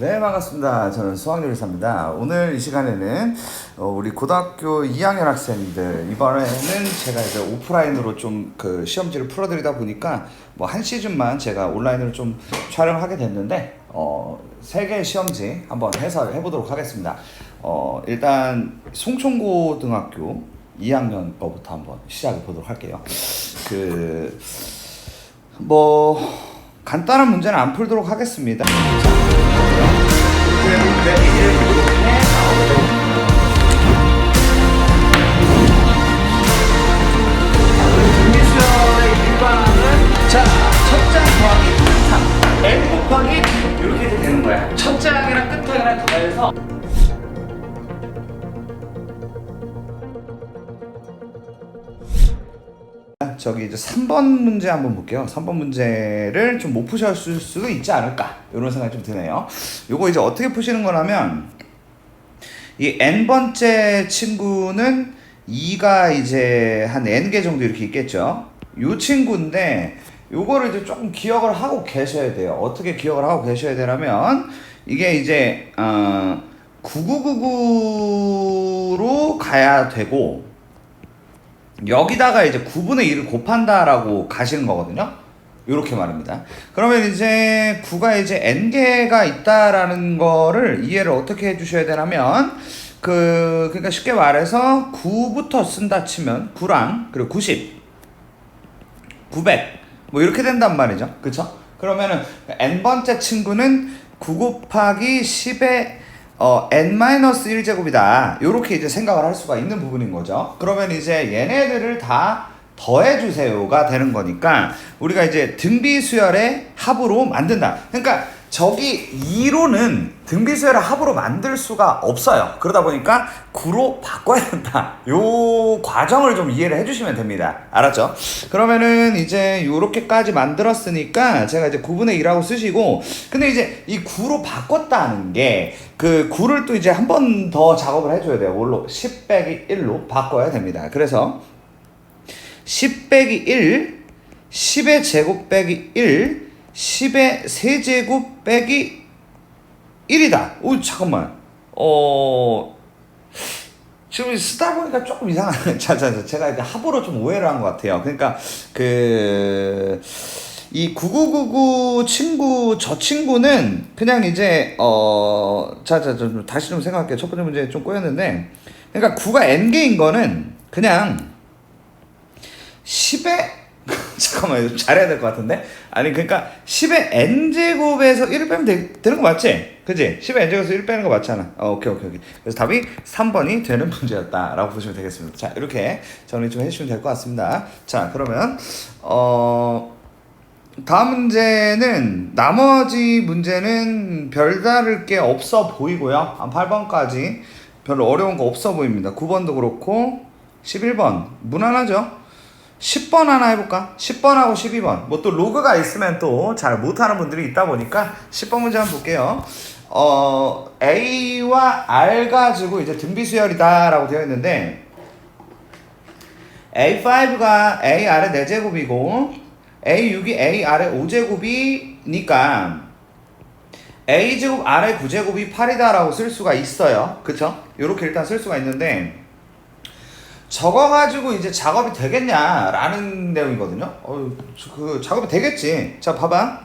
네, 반갑습니다. 저는 수학요리사입니다. 오늘 이 시간에는 우리 고등학교 2학년 학생들, 이번에는 제가 이제 오프라인으로 좀 그 시험지를 풀어드리다 보니까 뭐 한 시즌만 제가 온라인으로 좀 촬영하게 됐는데, 3개의 시험지 한번 해서 해보도록 하겠습니다. 일단 송촌고등학교 2학년 거부터 한번 시작해 보도록 할게요. 간단한 문제는 안 풀도록 하겠습니다. 자, 첫 장 더하기 끝항 n 곱하기 이렇게 되는 거야. 첫 장이랑 끝항이랑 더해서 저기 이제 3번 문제 한번 볼게요. 3번 문제를 좀 못 푸셨을 수도 있지 않을까, 이런 생각이 좀 드네요. 요거 이제 어떻게 푸시는 거냐면, 이 n번째 친구는 2가 이제 한 n개 정도 이렇게 있겠죠. 요 친구인데 요거를 이제 조금 기억을 하고 계셔야 돼요. 어떻게 기억을 하고 계셔야 되냐면, 이게 이제 9999로 가야 되고, 여기다가 이제 9분의 1을 곱한다라고 가시는 거거든요. 요렇게 말입니다. 그러면 이제 9가 이제 n개가 있다라는 거를 이해를 어떻게 해주셔야 되냐면, 그러니까 쉽게 말해서 9부터 쓴다 치면 9랑 그리고 90, 900 뭐 이렇게 된단 말이죠. 그쵸? 그러면은 n번째 친구는 9 곱하기 10의 n-1제곱이다. 요렇게 이제 생각을 할 수가 있는 부분인 거죠. 그러면 이제 얘네들을 다 더해주세요가 되는 거니까, 우리가 이제 등비수열의 합으로 만든다. 그러니까 저기 2로는 등비수열의 합으로 만들 수가 없어요. 그러다 보니까 9로 바꿔야 된다. 요 과정을 좀 이해를 해주시면 됩니다. 알았죠? 그러면은 이제 요렇게까지 만들었으니까 제가 이제 9분의 1하고 쓰시고, 근데 이제 이 9로 바꿨다는 게, 그 9를 또 이제 한 번 더 작업을 해줘야 돼요. 뭘로? 10 빼기 1로 바꿔야 됩니다. 그래서 10 빼기 1, 10의 제곱 빼기 1, 10의 세제곱 빼기 1이다. 오, 잠깐만. 지금 쓰다 보니까 조금 이상하네. 제가 이제 합으로 좀 오해를 한 것 같아요. 그러니까, 이 9999 친구, 저 친구는 그냥 이제, 좀 다시 좀 생각할게요. 첫 번째 문제 좀 꼬였는데, 그러니까 9가 n개인 거는 그냥 10의 잠깐만, 잘해야 될 것 같은데? 아니, 그러니까 10의 n제곱에서 1을 빼면 되는 거 맞지? 그지? 10의 n제곱에서 1 빼는 거 맞잖아. 오케이. 그래서 답이 3번이 되는 문제였다라고 보시면 되겠습니다. 자, 이렇게 정리 좀 해주시면 될 것 같습니다. 자, 그러면 다음 문제는, 나머지 문제는 별다를 게 없어 보이고요. 한 8번까지 별로 어려운 거 없어 보입니다. 9번도 그렇고 11번 무난하죠? 10번 하나 해볼까? 10번하고 12번. 뭐 또 로그가 있으면 또 잘 못하는 분들이 있다 보니까 10번 문제 한번 볼게요. A와 R 가지고 이제 등비수열이다 라고 되어 있는데, A5가 AR의 4제곱이고 A6이 AR의 5제곱이니까 A제곱 R의 9제곱이 8이다 라고 쓸 수가 있어요. 그쵸? 요렇게 일단 쓸 수가 있는데, 저거 가지고 이제 작업이 되겠냐 라는 내용이거든요. 작업이 되겠지. 자, 봐봐.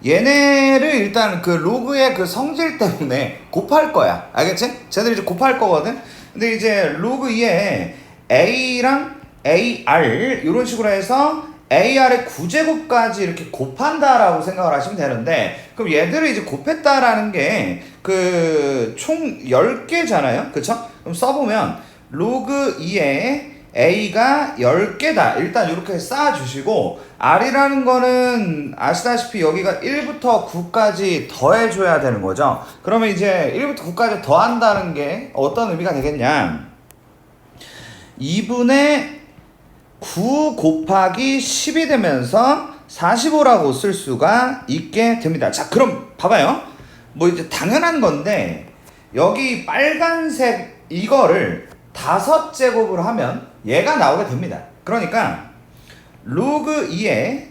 얘네를 일단 그 로그의 그 성질 때문에 곱할 거야. 알겠지? 쟤들 이제 곱할 거거든. 근데 이제 로그 2에 A랑 AR 이런 식으로 해서 AR의 9제곱까지 이렇게 곱한다라고 생각을 하시면 되는데, 그럼 얘들을 이제 곱했다라는 게 그 총 10개잖아요. 그쵸? 그럼 써보면 로그 2에 A가 10개다. 일단 이렇게 쌓아주시고, R이라는 거는 아시다시피 여기가 1부터 9까지 더해줘야 되는 거죠. 그러면 이제 1부터 9까지 더한다는 게 어떤 의미가 되겠냐. 2분의 9 곱하기 10이 되면서 45라고 쓸 수가 있게 됩니다. 자, 그럼 봐봐요. 뭐 이제 당연한 건데, 여기 빨간색 이거를 5제곱을 하면 얘가 나오게 됩니다. 그러니까 로그 2에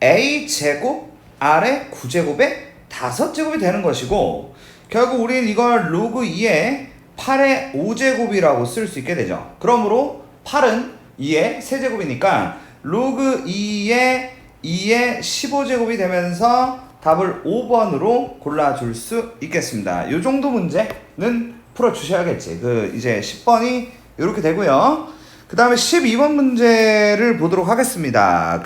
A제곱 R의 9제곱에 5제곱이 되는 것이고, 결국 우리는 이걸 로그 2의 8의 5제곱이라고 쓸 수 있게 되죠. 그러므로 8은 2의 세제곱이니까 로그 2의 15제곱이 되면서 답을 5번으로 골라줄 수 있겠습니다. 이 정도 문제는 풀어주셔야겠지. 이제 10번이 이렇게 되고요. 그 다음에 12번 문제를 보도록 하겠습니다.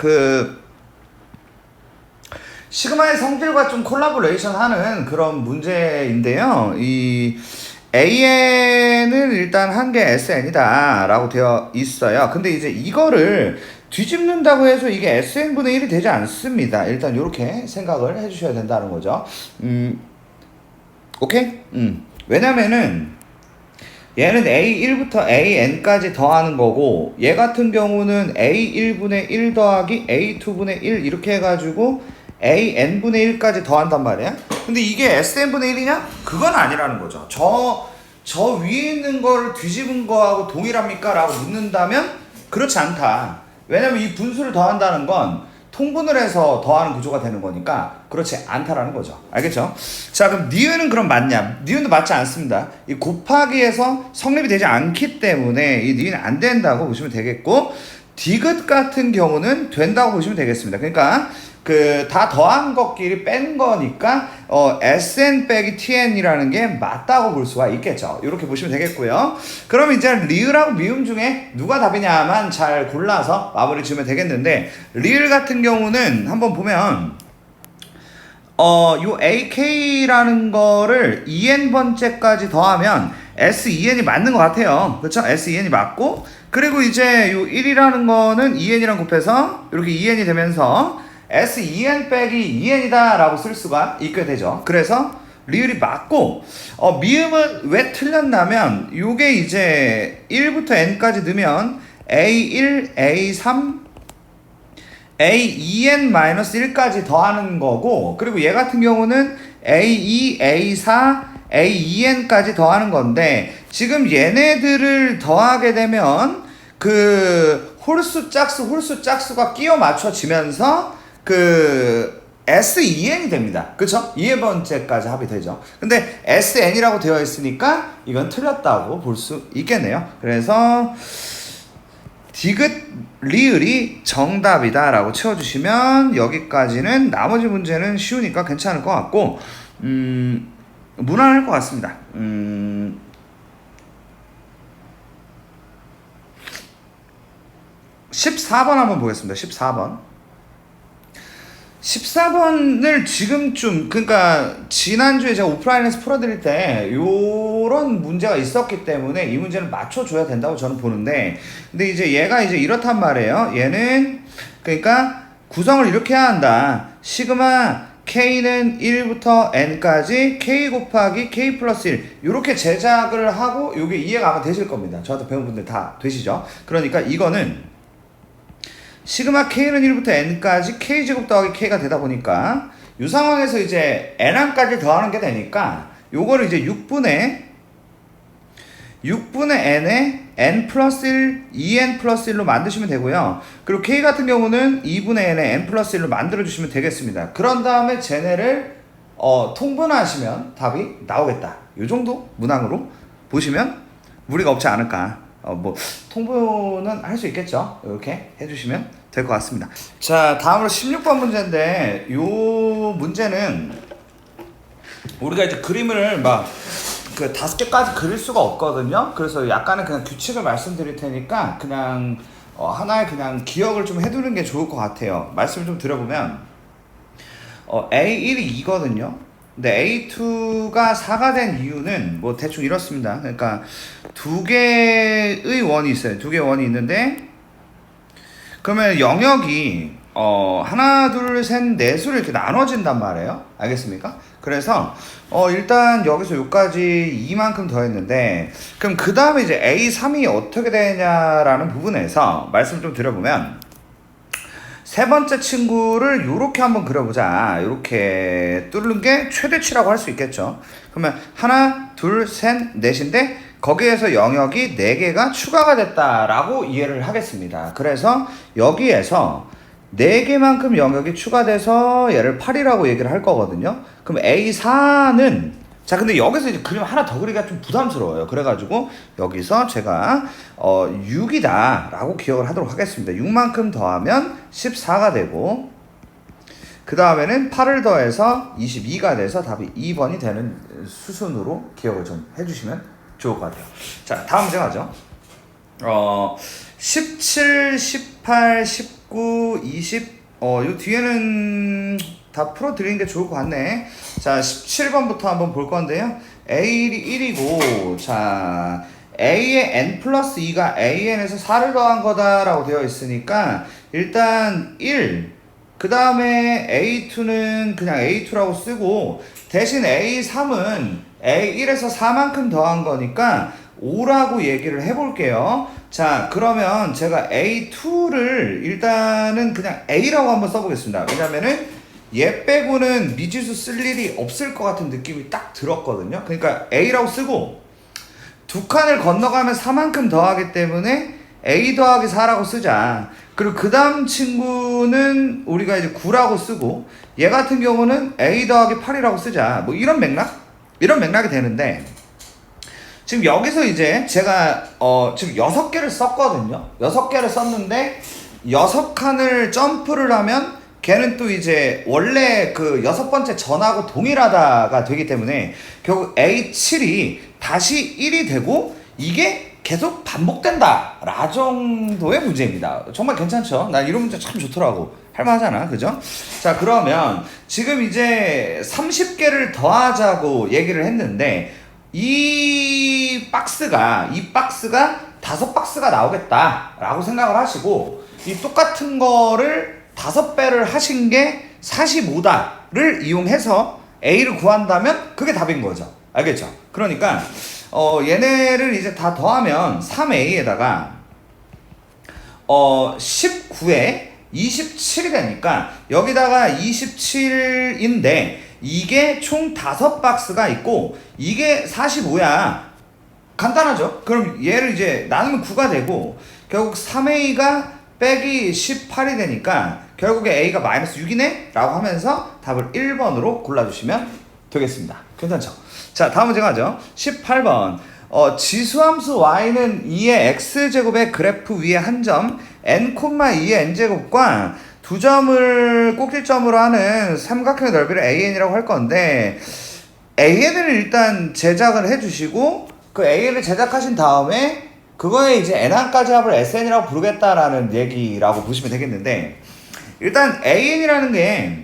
시그마의 성질과 좀 콜라보레이션 하는 그런 문제인데요. 이 AN은 일단 한 개 SN이다 라고 되어 있어요. 근데 이제 이거를 뒤집는다고 해서 이게 SN분의 1이 되지 않습니다. 일단 이렇게 생각을 해주셔야 된다는 거죠. 오케이? 왜냐면은 얘는 A1부터 AN까지 더하는 거고, 얘 같은 경우는 A1분의 1 더하기 A2분의 1 이렇게 해가지고 AN분의 1까지 더한단 말이야. 근데 이게 SN분의 1이냐? 그건 아니라는 거죠. 저 위에 있는 거를 뒤집은 거하고 동일합니까? 라고 묻는다면 그렇지 않다. 왜냐면 이 분수를 더한다는 건 통분을 해서 더하는 구조가 되는 거니까 그렇지 않다라는 거죠. 알겠죠? 자, 그럼 니은은 그럼 맞냐? 니은도 맞지 않습니다. 이 곱하기에서 성립이 되지 않기 때문에 이 니은은 안 된다고 보시면 되겠고, 디귿 같은 경우는 된다고 보시면 되겠습니다. 그러니까 다 더한 것끼리 뺀 거니까 SN 빼기 TN이라는 게 맞다고 볼 수가 있겠죠. 이렇게 보시면 되겠고요. 그럼 이제 리을하고 미음 중에 누가 답이냐만 잘 골라서 마무리 지으면 되겠는데, 리을 같은 경우는 한번 보면 요 AK라는 거를 2n번째까지 더하면 SEN이 맞는 것 같아요. 그렇죠? SEN이 맞고, 그리고 이제 요 1이라는 거는 2n이랑 곱해서 이렇게 2n이 되면서 SEN 빼기 2n이다 라고 쓸 수가 있게 되죠. 그래서 리을이 맞고, 미음은 왜 틀렸냐면 요게 이제 1부터 n까지 넣으면 A1, A3, A2n-1까지 더하는 거고, 그리고 얘 같은 경우는 A2, A4, A2n까지 더하는 건데, 지금 얘네들을 더하게 되면 홀수 짝수가 끼워 맞춰지면서 SEN이 됩니다. 그쵸? 2번째까지 합이 되죠. 근데 SN이라고 되어 있으니까 이건 틀렸다고 볼 수 있겠네요. 그래서 디귿 리을이 정답이다 라고 채워주시면 여기까지는 나머지 문제는 쉬우니까 괜찮을 것 같고, 무난할 것 같습니다. 14번 한번 보겠습니다. 14번을 지금쯤, 그러니까 지난주에 제가 오프라인에서 풀어드릴 때 요런 문제가 있었기 때문에 이 문제는 맞춰줘야 된다고 저는 보는데, 근데 이제 얘가 이제 이렇단 말이에요. 얘는 그러니까 구성을 이렇게 해야 한다. 시그마 K는 1부터 N까지 K 곱하기 K 플러스 1 이렇게 제작을 하고, 요게 이해가 아마 되실 겁니다. 저한테 배운 분들 다 되시죠? 그러니까 이거는 시그마 K는 1부터 N까지 K제곱 더하기 K가 되다 보니까 이 상황에서 이제 N1까지 더하는 게 되니까 요거를 이제 6분의 N에 N 플러스 1, 2N 플러스 1로 만드시면 되고요. 그리고 K 같은 경우는 2분의 N에 N 플러스 1로 만들어주시면 되겠습니다. 그런 다음에 쟤네를 통분하시면 답이 나오겠다. 요 정도 문항으로 보시면 무리가 없지 않을까. 통분은 할 수 있겠죠. 이렇게 해주시면 될 것 같습니다. 자, 다음으로 16번 문제인데, 요 문제는 우리가 이제 그림을 막 5개까지 그릴 수가 없거든요. 그래서 약간의 그냥 규칙을 말씀드릴 테니까 그냥 하나의 그냥 기억을 좀 해두는 게 좋을 것 같아요. 말씀을 좀 드려보면 A1이 2거든요. 근데 A2가 4가 된 이유는 뭐 대충 이렇습니다. 그러니까 두 개의 원이 있어요. 두 개의 원이 있는데, 그러면 영역이 하나, 둘, 셋, 넷으로 이렇게 나눠진단 말이에요. 알겠습니까? 그래서 일단 여기서 여기까지 2만큼 더했는데, 그럼 그 다음에 이제 A3이 어떻게 되냐라는 부분에서 말씀을 좀 드려보면, 세 번째 친구를 요렇게 한번 그려보자. 요렇게 뚫는 게 최대치라고 할 수 있겠죠. 그러면 하나, 둘, 셋, 넷인데 거기에서 영역이 4개가 추가가 됐다라고 이해를 하겠습니다. 그래서 여기에서 4개만큼 영역이 추가돼서 얘를 8이라고 얘기를 할 거거든요. 그럼 A4는 자 근데 여기서 이제 그림 하나 더 그리기가 좀 부담스러워요. 그래가지고 여기서 제가 6이다 라고 기억을 하도록 하겠습니다. 6만큼 더하면 14가 되고 그 다음에는 8을 더해서 22가 돼서 답이 2번이 되는 수순으로 기억을 좀 해주시면 좋을 것 같아요. 자 다음 문제 가죠. 17, 18, 19, 20 요 뒤에는 다 풀어드리는 게 좋을 것 같네. 자 17번부터 한번 볼 건데요. A1이 1이고 자 A의 n 플러스 2가 AN에서 4를 더한 거다라고 되어 있으니까 일단 1 그 다음에 A2는 그냥 A2라고 쓰고 대신 A3은 A1에서 4만큼 더한 거니까 5라고 얘기를 해볼게요. 자 그러면 제가 A2를 일단은 그냥 A라고 한번 써보겠습니다. 왜냐면은 얘 빼고는 미지수 쓸 일이 없을 것 같은 느낌이 딱 들었거든요. 그러니까 A라고 쓰고 두 칸을 건너가면 4만큼 더하기 때문에 A 더하기 4라고 쓰자. 그리고 그 다음 친구는 우리가 이제 9라고 쓰고 얘 같은 경우는 A 더하기 8이라고 쓰자. 뭐 이런 맥락? 이런 맥락이 되는데 지금 여기서 이제 제가 지금 6개를 썼거든요. 6개를 썼는데 6칸을 점프를 하면 걔는 또 이제 원래 그 6번째 전하고 동일하다가 되기 때문에 결국 A7이 다시 1이 되고 이게 계속 반복된다 라 정도의 문제입니다. 정말 괜찮죠? 난 이런 문제 참 좋더라고. 할만하잖아, 그죠? 자 그러면 지금 이제 30개를 더하자고 얘기를 했는데 이 박스가 5박스가 나오겠다 라고 생각을 하시고 이 똑같은 거를 5배를 하신 게 45다를 이용해서 A를 구한다면 그게 답인 거죠. 알겠죠? 그러니까 얘네를 이제 다 더하면 3A에다가 19에 27이 되니까 여기다가 27인데 이게 총 5박스가 있고 이게 45야. 간단하죠? 그럼 얘를 이제 나누면 9가 되고 결국 3A가 빼기 18이 되니까 결국에 A가 마이너스 6이네? 라고 하면서 답을 1번으로 골라주시면 되겠습니다. 괜찮죠? 자 다음 문제 가죠. 18번 지수함수 y는 2의 x제곱의 그래프 위에 한 점 n, 2의 n제곱과 두 점을 꼭지점으로 하는 삼각형의 넓이를 AN이라고 할 건데 AN을 일단 제작을 해주시고 그 AN을 제작하신 다음에 그거에 이제 n항까지 합을 SN이라고 부르겠다라는 얘기라고 보시면 되겠는데 일단 AN이라는 게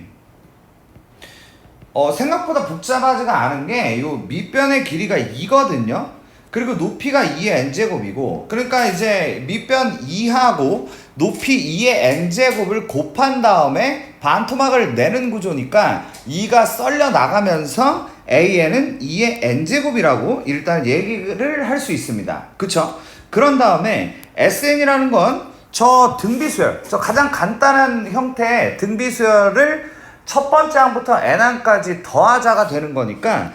생각보다 복잡하지가 않은 게 요 밑변의 길이가 2거든요. 그리고 높이가 2의 n제곱이고 그러니까 이제 밑변 2하고 높이 2의 n제곱을 곱한 다음에 반토막을 내는 구조니까 2가 썰려 나가면서 AN은 2의 n제곱이라고 일단 얘기를 할 수 있습니다. 그쵸? 그런 다음에 SN이라는 건 저 등비수열, 저 가장 간단한 형태의 등비수열을 첫 번째 항부터 n항까지 더하자가 되는 거니까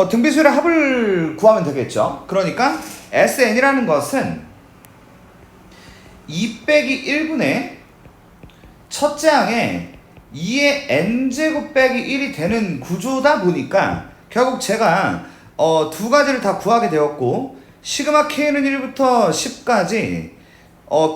등비수열의 합을 구하면 되겠죠. 그러니까 SN이라는 것은 2 빼기 1분의 첫째 항에 2의 n제곱 빼기 1이 되는 구조다 보니까 결국 제가 두 가지를 다 구하게 되었고 시그마 K는 1부터 10까지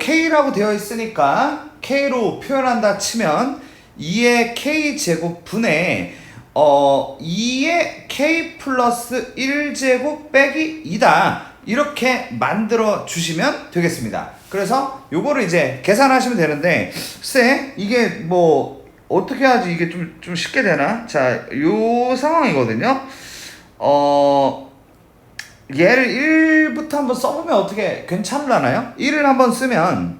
K라고 되어 있으니까 K로 표현한다 치면 2의 K제곱 분의 2의 K 플러스 1제곱 빼기 2다 이렇게 만들어 주시면 되겠습니다. 그래서 요거를 이제 계산하시면 되는데 글쎄 이게 뭐 어떻게 하지 이게 좀 쉽게 되나? 자, 요 상황이거든요. 얘를 1부터 한번 써보면 어떻게 괜찮을라나요? 1을 한번 쓰면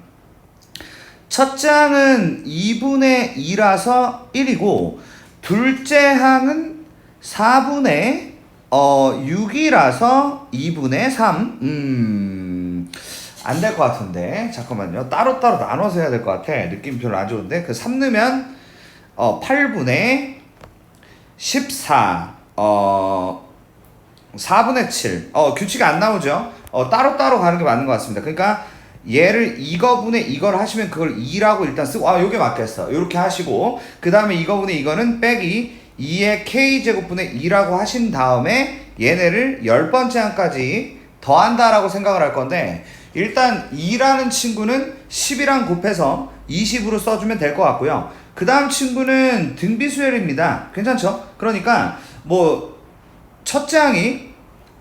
첫째 항은 2분의 2라서 1이고 둘째 항은 4분의 6이라서 2분의 3 안 될 것 같은데 잠깐만요. 따로따로 나눠서 해야 될 것 같아. 느낌 별로 안 좋은데 그 3 넣으면 8분의 14 4분의 7 규칙이 안 나오죠. 따로따로 가는 게 맞는 것 같습니다. 그러니까 얘를 이거분의 이걸 하시면 그걸 2라고 일단 쓰고 요게 맞겠어. 요렇게 하시고 그 다음에 이거분의 이거는 빼기 2의 k제곱분의 2라고 하신 다음에 얘네를 10번째 항까지 더한다라고 생각을 할 건데, 일단 2라는 친구는 10이랑 곱해서 20으로 써주면 될 것 같고요. 그 다음 친구는 등비수열입니다. 괜찮죠? 그러니까 뭐 첫째 항이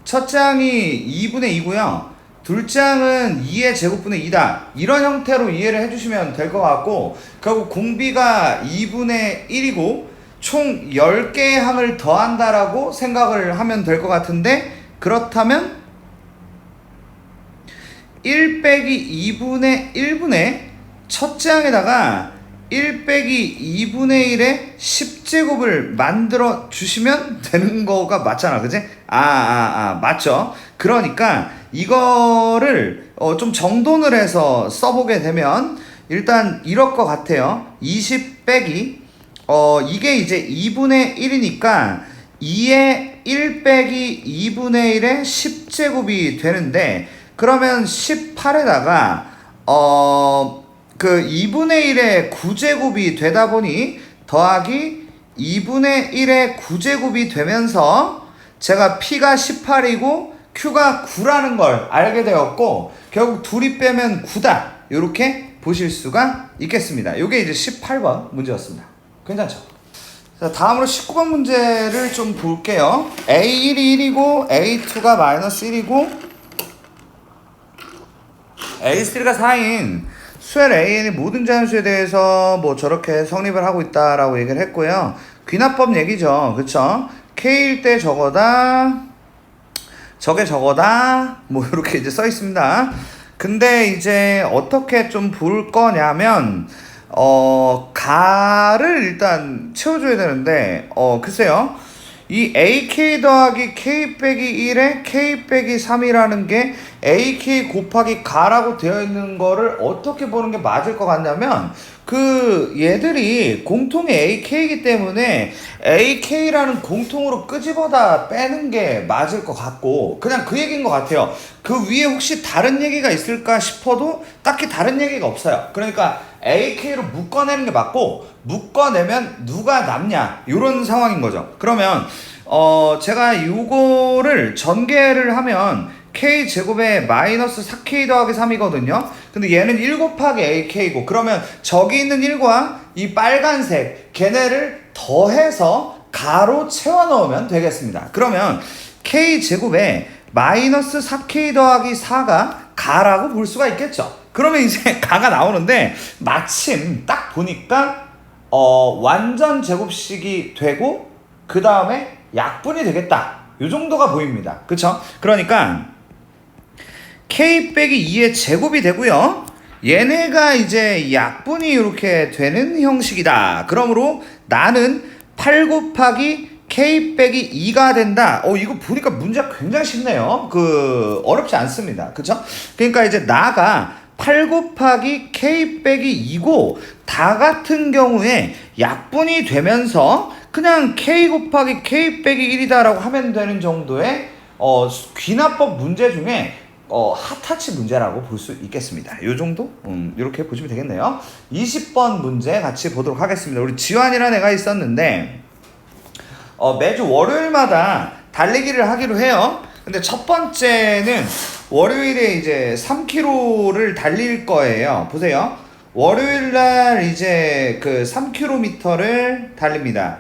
2분의 2고요. 둘째 항은 2의 제곱분의 2다. 이런 형태로 이해를 해주시면 될 것 같고, 결국 공비가 2분의 1이고 총 10개의 항을 더한다라고 생각을 하면 될 것 같은데, 그렇다면 1 빼기 2분의 1분의 첫째 항에다가 1 빼기 2분의 1의 10제곱을 만들어 주시면 되는 거가 맞잖아, 그치? 맞죠? 그러니까 이거를 좀 정돈을 해서 써보게 되면 일단 이럴 것 같아요. 20 빼기 이게 이제 2분의 1이니까 2의 1 빼기 2분의 1의 10제곱이 되는데, 그러면 18에다가 그 2분의 1의 9제곱이 되다 보니 더하기 2분의 1의 9제곱이 되면서 제가 P가 18이고 Q가 9라는 걸 알게 되었고, 결국 둘이 빼면 9다. 이렇게 보실 수가 있겠습니다. 이게 이제 18번 문제였습니다. 괜찮죠? 자, 다음으로 19번 문제를 좀 볼게요. A1이 1이고 A2가 마이너스 1이고 A3가 4인 수열 AN의 모든 자연수에 대해서 뭐 저렇게 성립을 하고 있다라고 얘기를 했고요. 귀납법 얘기죠. 그쵸? K일 때 저거다, 저게 저거다, 뭐 이렇게 이제 써 있습니다. 근데 이제 어떻게 좀 볼 거냐면 가를 일단 채워줘야 되는데 글쎄요. 이 AK 더하기 K 빼기 1에 K 빼기 3이라는 게 AK 곱하기 가라고 되어 있는 거를 어떻게 보는 게 맞을 것 같냐면, 그 얘들이 공통이 AK이기 때문에 AK라는 공통으로 끄집어다 빼는 게 맞을 것 같고, 그냥 그 얘기인 것 같아요. 그 위에 혹시 다른 얘기가 있을까 싶어도 딱히 다른 얘기가 없어요. 그러니까 AK로 묶어내는 게 맞고, 묶어내면 누가 남냐 이런 상황인 거죠. 그러면 제가 요거를 전개를 하면 K제곱에 마이너스 4K 더하기 3이거든요. 근데 얘는 1 곱하기 AK고, 그러면 저기 있는 1과 이 빨간색 걔네를 더해서 가로 채워 넣으면 되겠습니다. 그러면 K제곱에 마이너스 4K 더하기 4가 가라고 볼 수가 있겠죠. 그러면 이제 가가 나오는데, 마침 딱 보니까 완전 제곱식이 되고 그 다음에 약분이 되겠다, 요 정도가 보입니다. 그쵸? 그러니까 K 빼기 2의 제곱이 되고요, 얘네가 이제 약분이 이렇게 되는 형식이다. 그러므로 나는 8 곱하기 K 빼기 2가 된다. 이거 보니까 문제가 굉장히 쉽네요. 어렵지 않습니다. 그쵸? 그러니까 이제 나가 8 곱하기 K 빼기 2고, 다 같은 경우에 약분이 되면서 그냥 K 곱하기 K 빼기 1이다라고 하면 되는 정도의 귀납법 문제 중에 핫타치 문제라고 볼 수 있겠습니다. 요 정도? 이렇게 보시면 되겠네요. 20번 문제 같이 보도록 하겠습니다. 우리 지환이라는 애가 있었는데 매주 월요일마다 달리기를 하기로 해요. 근데 첫 번째는 월요일에 이제 3km를 달릴 거예요. 보세요. 월요일날 이제 그 3km를 달립니다.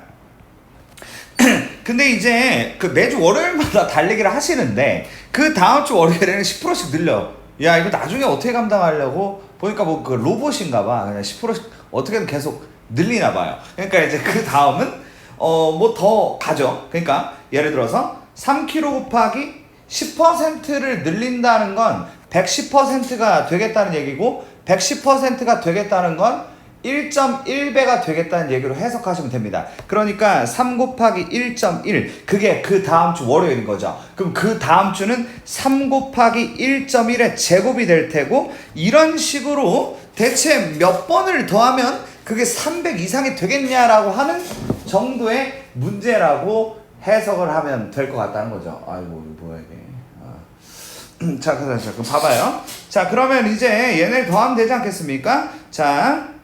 근데 이제 그 매주 월요일마다 달리기를 하시는데, 그 다음 주 월요일에는 10%씩 늘려. 야, 이거 나중에 어떻게 감당하려고? 보니까 뭐 그 로봇인가 봐. 그냥 10%씩 어떻게든 계속 늘리나 봐요. 그러니까 이제 그 다음은 뭐 더 가죠. 그러니까 예를 들어서 3km 곱하기 10%를 늘린다는 건 110%가 되겠다는 얘기고, 110%가 되겠다는 건 1.1배가 되겠다는 얘기로 해석하시면 됩니다. 그러니까 3 곱하기 1.1, 그게 그 다음 주 월요일인 거죠. 그럼 그 다음 주는 3 곱하기 1.1의 제곱이 될 테고, 이런 식으로 대체 몇 번을 더하면 그게 300 이상이 되겠냐라고 하는 정도의 문제라고 해석을 하면 될 것 같다는 거죠. 아이고, 이거 뭐야 이게. 자, 그럼 봐봐요. 자, 그러면 이제 얘네를 더하면 되지 않겠습니까? 자,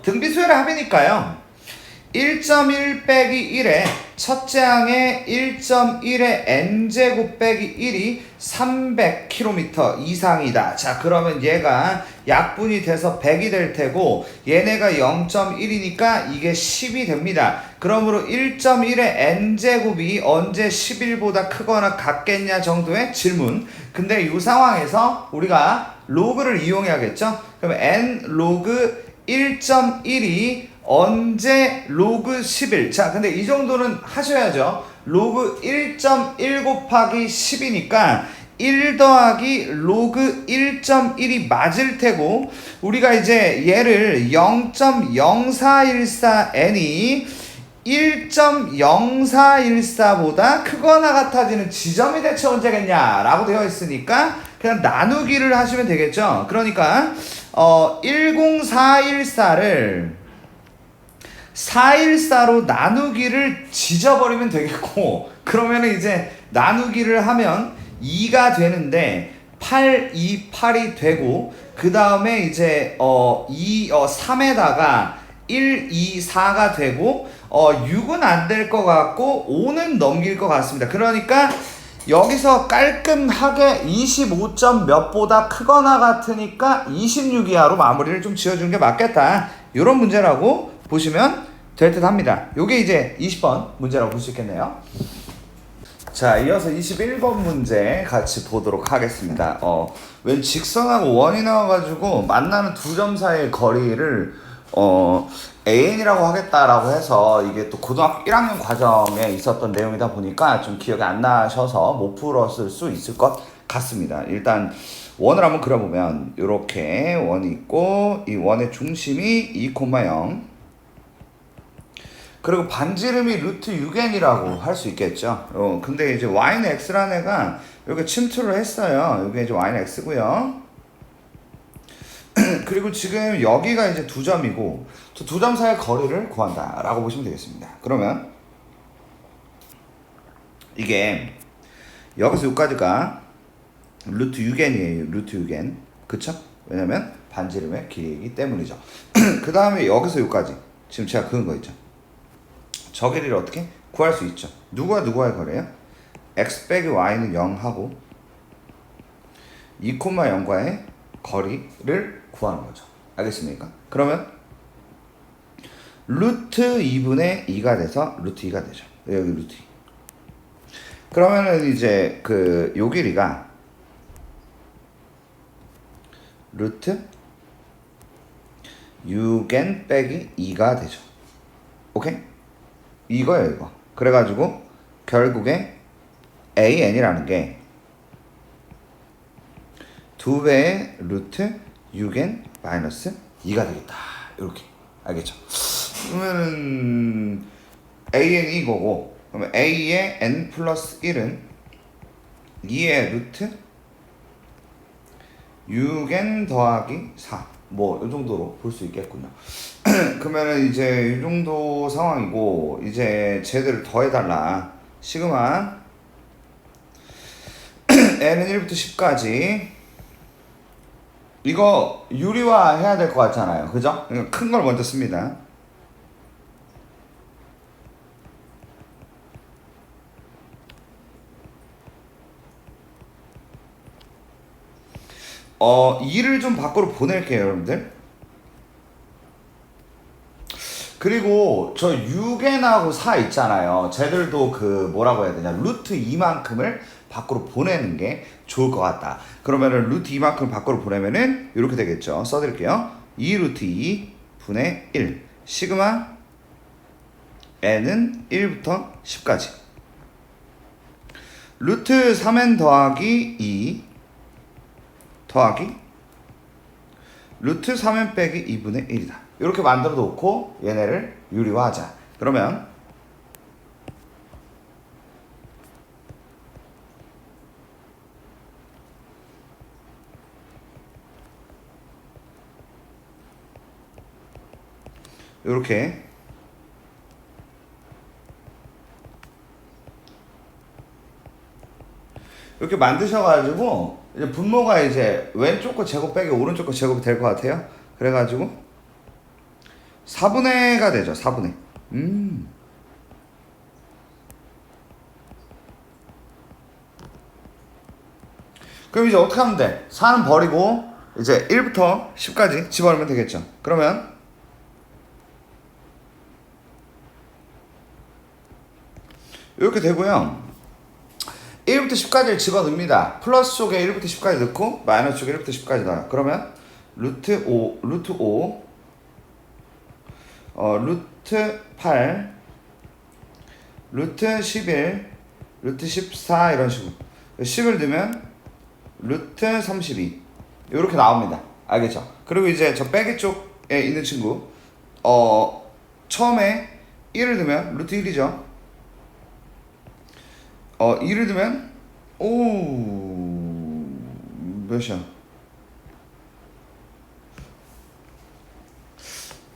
등비수열의 합이니까요. 1.1 빼기 1에 첫째 항의 1.1의 n제곱 빼기 1이 300km 이상이다. 자, 그러면 얘가 약분이 돼서 100이 될 테고 얘네가 0.1이니까 이게 10이 됩니다. 그러므로 1.1의 n제곱이 언제 11보다 크거나 같겠냐 정도의 질문. 근데 이 상황에서 우리가 로그를 이용해야겠죠? 그럼 n 로그 1.1이 언제 로그 11. 자, 근데 이 정도는 하셔야죠. 로그 1.1 곱하기 10이니까 1 더하기 로그 1.1이 맞을 테고 우리가 이제 얘를 0.0414n이 1.0414보다 크거나 같아지는 지점이 대체 언제겠냐 라고 되어 있으니까 그냥 나누기를 하시면 되겠죠. 그러니까 10414를 414로 나누기를 지져버리면 되겠고 그러면은 이제 나누기를 하면 2가 되는데 8, 2, 8이 되고 그 다음에 이제 3에다가 1, 2, 4가 되고 6은 안 될 것 같고 5는 넘길 것 같습니다. 그러니까 여기서 깔끔하게 25점 몇보다 크거나 같으니까 26 이하로 마무리를 좀 지어주는 게 맞겠다. 이런 문제라고 보시면 될 듯 합니다. 요게 이제 20번 문제라고 볼 수 있겠네요. 자, 이어서 21번 문제 같이 보도록 하겠습니다. 웬 직선하고 원이 나와가지고 만나는 두 점 사이의 거리를 AN이라고 하겠다라고 해서 이게 또 고등학교 1학년 과정에 있었던 내용이다 보니까 좀 기억이 안 나셔서 못 풀었을 수 있을 것 같습니다. 일단 원을 한번 그려보면 이렇게 원이 있고 이 원의 중심이 2,0 그리고 반지름이 루트 6n이라고 할 수 있겠죠. 근데 이제 y는 x라는 애가 여기 침투를 했어요. 여기 이제 y는 x고요. 그리고 지금 여기가 이제 두 점이고 두 점 사이의 거리를 구한다 라고 보시면 되겠습니다. 그러면 이게 여기서 여기까지가 루트 6n이에요. 루트 6n. 그쵸? 왜냐면 반지름의 길이이기 때문이죠. 그 다음에 여기서 여기까지 지금 제가 그은 거 있죠. 저 길이를 어떻게 구할 수 있죠. 누구와 누구와의 거래요? x 빼기 y는 0하고 2,0과의 거리를 구하는 거죠. 알겠습니까? 그러면 루트 2분의 2가 돼서 루트 2가 되죠. 여기 루트 2. 그러면은 이제 요 길이가 루트 6n 빼기 2가 되죠. 오케이? 이거예요, 이거. 그래가지고 결국에 AN이라는 게 2배의 루트 6n 마이너스 2가 되겠다. 이렇게. 알겠죠? 그러면은 AN이 이거고 그러면 A의 n 플러스 1은 2의 루트 6n 더하기 4 뭐 이 정도로 볼 수 있겠군요. 그러면은 이제 이 정도 상황이고 이제 쟤들을 더해달라. 시그마 n은 1부터 10까지 이거 유리화 해야 될 것 같잖아요. 그죠? 큰 걸 먼저 씁니다. 이를 좀 밖으로 보낼게요, 여러분들. 그리고 저 6n하고 4 있잖아요. 쟤들도 뭐라고 해야 되냐, 루트 2만큼을 밖으로 보내는 게 좋을 것 같다. 그러면은 루트 2만큼 밖으로 보내면은 이렇게 되겠죠. 써드릴게요. 2 루트 2 분의 1 시그마 n은 1부터 10까지 루트 3n 더하기 2 더하기 루트 3n 빼기 2분의 1이다. 이렇게 만들어 놓고 얘네를 유리화하자. 그러면 이렇게 만드셔가지고 이제 분모가 이제 왼쪽 거 제곱 빼기 오른쪽 거 제곱이 될 것 같아요. 그래가지고 4분의가 되죠. 4분의 그럼 이제 어떻게 하면 돼? 4는 버리고 이제 1부터 10까지 집어넣으면 되겠죠. 그러면 이렇게 되고요. 1부터 10까지를 집어넣습니다. 플러스 쪽에 1부터 10까지 넣고 마이너스 쪽에 1부터 10까지 넣어요. 그러면 루트 5, 루트 8, 루트 11, 루트 14 이런 식으로 10을 넣으면 루트 32 이렇게 나옵니다. 알겠죠? 그리고 이제 저 빼기 쪽에 있는 친구 처음에 1을 넣으면 루트 1이죠. 2를 넣으면 몇이야?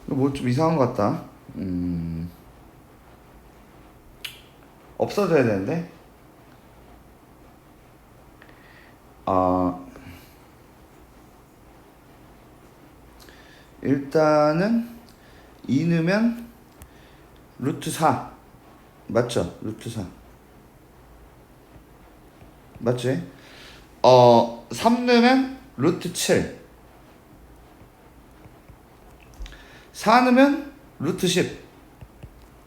뭐 좀 이상한 것 같다. 없어져야 되는데. 일단은 2 넣으면 루트 4 맞죠? 루트 4 맞지? 3 넣으면 루트 7 4 넣으면 루트 10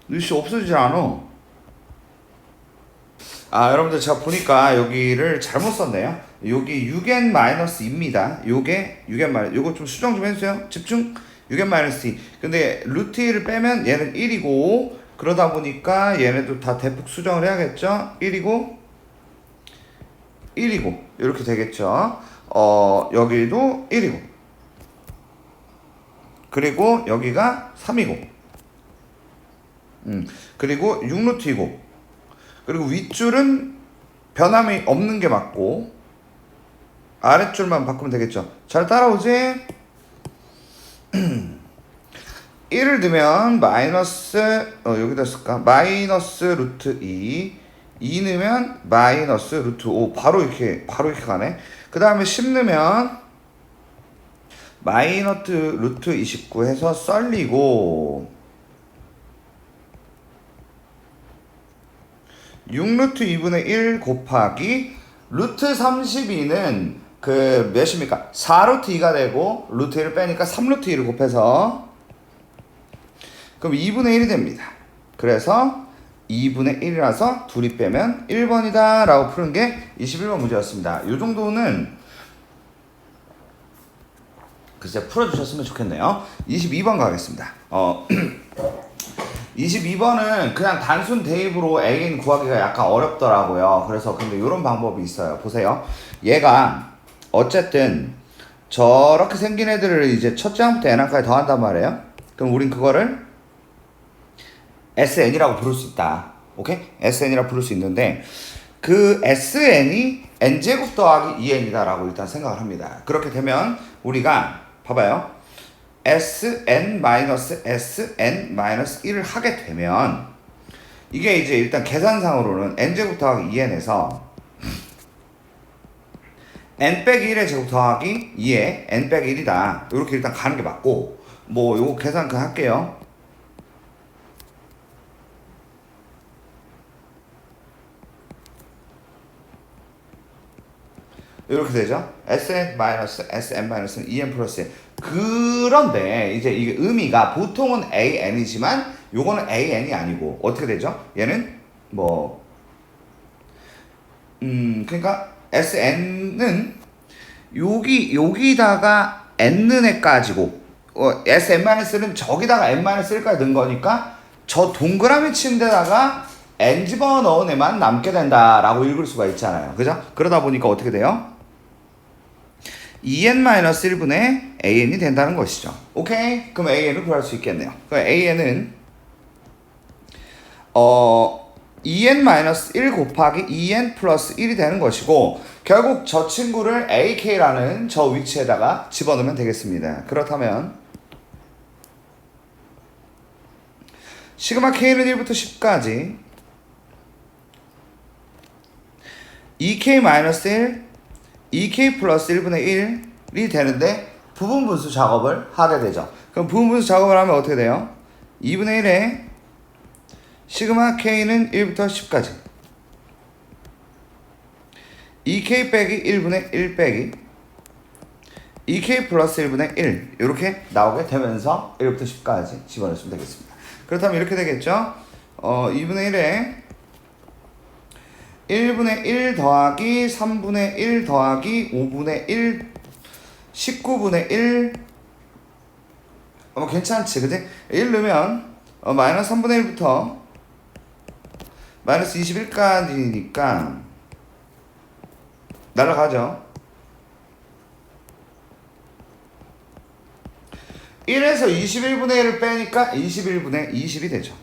루시 없어지지 않아. 여러분들 제가 보니까 여기를 잘못 썼네요. 여기 6n-2입니다. 요게 6n-, 요거 좀 수정 좀 해주세요. 집중. 6n-2. 근데 루트 1을 빼면 얘는 1이고, 그러다 보니까 얘네도 다 대폭 수정을 해야겠죠? 1이고, 1이고, 이렇게 되겠죠? 여기도 1이고, 그리고 여기가 3이고, 그리고 6루트이고, 그리고 윗줄은 변함이 없는 게 맞고 아랫줄만 바꾸면 되겠죠. 잘 따라오지? 1을 넣으면 마이너스 여기다 쓸까? 마이너스 루트 2 넣으면 마이너스 루트 5 바로 이렇게 가네. 그 다음에 10 넣으면 마이너스 루트 29 해서 썰리고 6루트 2분의 1 곱하기 루트 32는 그 몇입니까? 4루트 2가 되고 루트 1을 빼니까 3루트 2를 곱해서 그럼 2분의 1이 됩니다. 그래서 2분의 1이라서 둘이 빼면 1번이다 라고 푸는 게 21번 문제였습니다. 이 정도는 글쎄 풀어주셨으면 좋겠네요. 22번 가겠습니다. 22번은 그냥 단순 대입으로 AN 구하기가 약간 어렵더라고요. 그래서 근데 이런 방법이 있어요. 보세요. 얘가 어쨌든 저렇게 생긴 애들을 이제 첫째 항부터 n항까지 더한단 말이에요. 그럼 우린 그거를 SN이라고 부를 수 있다. 오케이? SN이라고 부를 수 있는데 그 SN이 n제곱 더하기 2n이다 라고 일단 생각을 합니다. 그렇게 되면 우리가 봐봐요. Sn-1을 하게 되면 이게 이제 일단 계산상으로는 n제곱 더하기 2n에서 n-1의 제곱 더하기 2의 n-1이다 이렇게 일단 가는 게 맞고 뭐 요거 계산 그냥 할게요. 이렇게 되죠. Sn-Sn-는 2n 플러스 1. 그런데 이제 이게 의미가 보통은 AN이지만 요거는 AN이 아니고 어떻게 되죠? 얘는 뭐 그러니까 SN은 여기다가 N는 애까지고 Sn-는 저기다가 N-1까지 넣은 거니까 저 동그라미 친 데다가 N 집어넣은 애만 남게 된다라고 읽을 수가 있잖아요. 그죠? 그러다 보니까 어떻게 돼요? 2n-1분의 an이 된다는 것이죠. 오케이? 그럼 an을 구할 수 있겠네요. 그럼 an은 2n-1 곱하기 2n 플러스 1이 되는 것이고 결국 저 친구를 ak라는 저 위치에다가 집어넣으면 되겠습니다. 그렇다면 시그마 k는 1부터 10까지 2k-1 2k 플러스 1분의 1이 되는데 부분 분수 작업을 하게 되죠. 그럼 부분 분수 작업을 하면 어떻게 돼요? 2분의 1에 시그마 K는 1부터 10까지 2K 빼기 1분의 1 빼기 2K 플러스 1분의 1 이렇게 나오게 되면서 1부터 10까지 집어넣으시면 되겠습니다. 그렇다면 이렇게 되겠죠. 2분의 1에 1분의 1 더하기 3분의 1 더하기 5분의 1 19분의 1 뭐 괜찮지 그지? 1 넣으면 마이너스 3분의 1부터 마이너스 21까지니까 날아가죠. 1에서 21분의 1을 빼니까 21분의 20이 되죠.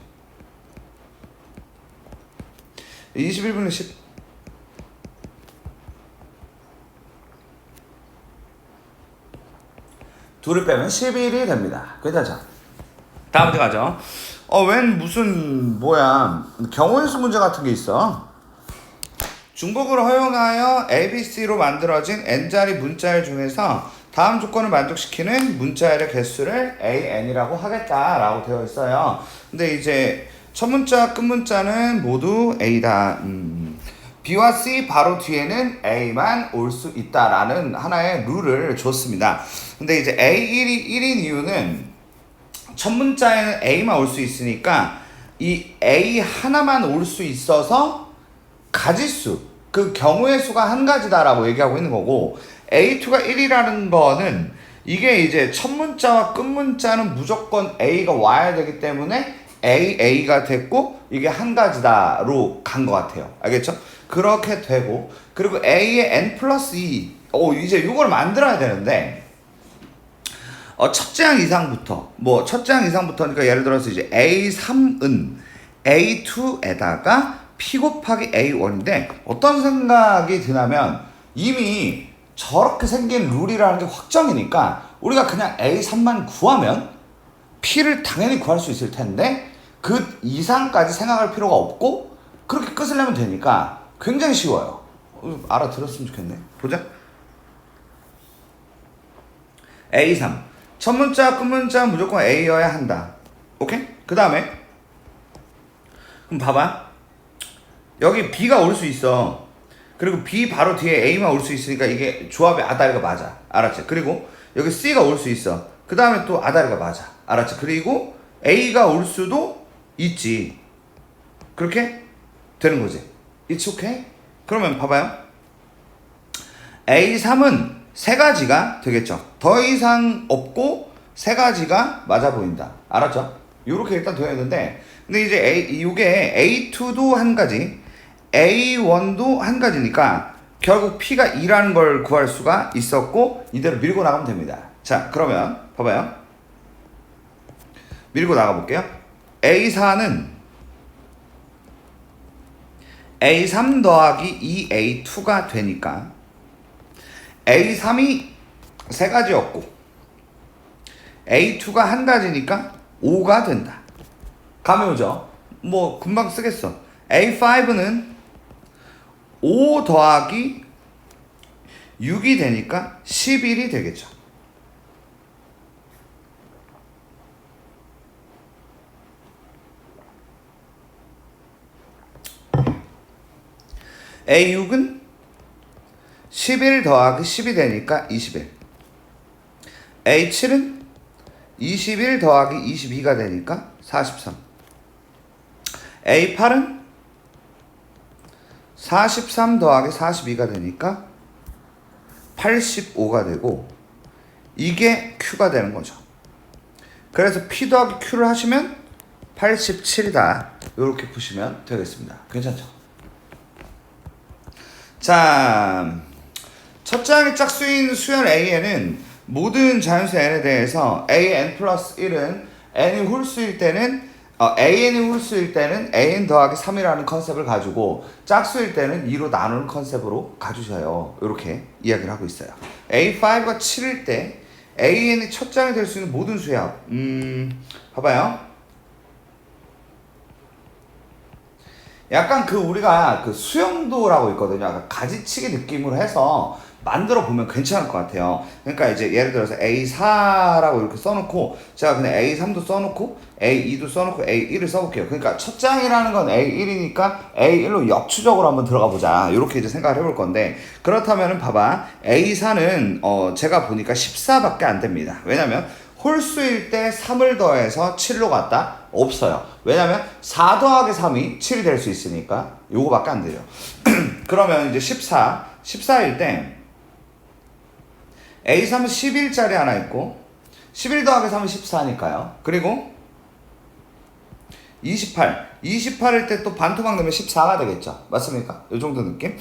21분의 10 둘을 빼면 11이 됩니다. 괜찮죠? 다음 문제 가죠. 웬 무슨 뭐야 경우의 수 문제 같은 게 있어. 중복을 허용하여 ABC로 만들어진 n자리 문자열 중에서 다음 조건을 만족시키는 문자열의 개수를 AN이라고 하겠다라고 되어 있어요. 근데 이제 첫 문자, 끝 문자는 모두 A다. B와 C 바로 뒤에는 A만 올 수 있다라는 하나의 룰을 줬습니다. 근데 이제 A1이 1인 이유는 첫 문자에는 A만 올 수 있으니까 이 A 하나만 올 수 있어서 가지수, 그 경우의 수가 한 가지다라고 얘기하고 있는 거고, A2가 1이라는 거는 이게 이제 첫 문자와 끝 문자는 무조건 A가 와야 되기 때문에 A가 됐고 이게 한 가지다로 간 것 같아요. 알겠죠? 그렇게 되고, 그리고 A의 n 플러스 2 이제 이걸 만들어야 되는데 첫째 항 이상부터 첫째 항 이상부터니까 예를 들어서 이제 A3은 A2에다가 P 곱하기 A1인데 어떤 생각이 드냐면 이미 저렇게 생긴 룰이라는 게 확정이니까 우리가 그냥 A3만 구하면 P를 당연히 구할 수 있을 텐데 그 이상까지 생각할 필요가 없고 그렇게 끝을 내면 되니까 굉장히 쉬워요. 알아들었으면 좋겠네. 보자. A3 첫 문자 끝 문자 무조건 A여야 한다. 오케이? 그 다음에 그럼 봐봐. 여기 B가 올 수 있어. 그리고 B 바로 뒤에 A만 올 수 있으니까 이게 조합의 아다리가 맞아. 알았지? 그리고 여기 C가 올 수 있어. 그 다음에 또 아다리가 맞아. 알았지? 그리고 A가 올 수도 있지. 그렇게 되는 거지. It's okay? 그러면 봐봐요. A3은 세 가지가 되겠죠. 더 이상 없고 세 가지가 맞아 보인다. 알았죠? 요렇게 일단 되어 있는데, 근데 이제 이게 A2도 한 가지, A1도 한 가지니까 결국 P가 2라는 걸 구할 수가 있었고 이대로 밀고 나가면 됩니다. 자, 그러면 봐봐요. 밀고 나가 볼게요. A4는 A3 더하기 2A2가 되니까 A3이 세 가지였고 A2가 한 가지니까 5가 된다. 감이 오죠? 뭐 금방 쓰겠어. A5는 5 더하기 6이 되니까 11이 되겠죠. A6은 11 더하기 10이 되니까 21. A7은 21 더하기 22가 되니까 43. A8은 43 더하기 42가 되니까 85가 되고 이게 Q가 되는 거죠. 그래서 P 더하기 Q를 하시면 87이다. 이렇게 보시면 되겠습니다. 괜찮죠? 자, 첫째 항의 짝수인 수열 A에는 모든 자연수 n에 대해서 an 플러스 1은 n이 홀수일 때는 an이 홀수일 때는 an 더하기 3이라는 컨셉을 가지고 짝수일 때는 2로 나누는 컨셉으로 가주셔요. 이렇게 이야기를 하고 있어요. A5가 7일 때 an이 첫째 항이 될 수 있는 모든 수야. 봐봐요. 약간 우리가 수영도라고 있거든요. 약간 가지치기 느낌으로 해서 만들어 보면 괜찮을 것 같아요. 그러니까 이제 예를 들어서 A4라고 이렇게 써놓고 제가 그냥 A3도 써놓고 A2도 써놓고 A1을 써볼게요. 그러니까 첫 장이라는 건 A1이니까 A1로 역추적으로 한번 들어가 보자. 이렇게 이제 생각을 해볼 건데 그렇다면은 봐봐 A4는 제가 보니까 14밖에 안 됩니다. 왜냐면 홀수일 때 3을 더해서 7로 갔다? 없어요. 왜냐면 4 더하기 3이 7이 될 수 있으니까 요거밖에 안 돼요. 그러면 이제 14일 때 A3은 11짜리 하나 있고 11 더하기 3은 14니까요. 그리고 28일 때 또 반토막 넣으면 14가 되겠죠. 맞습니까? 이 정도 느낌?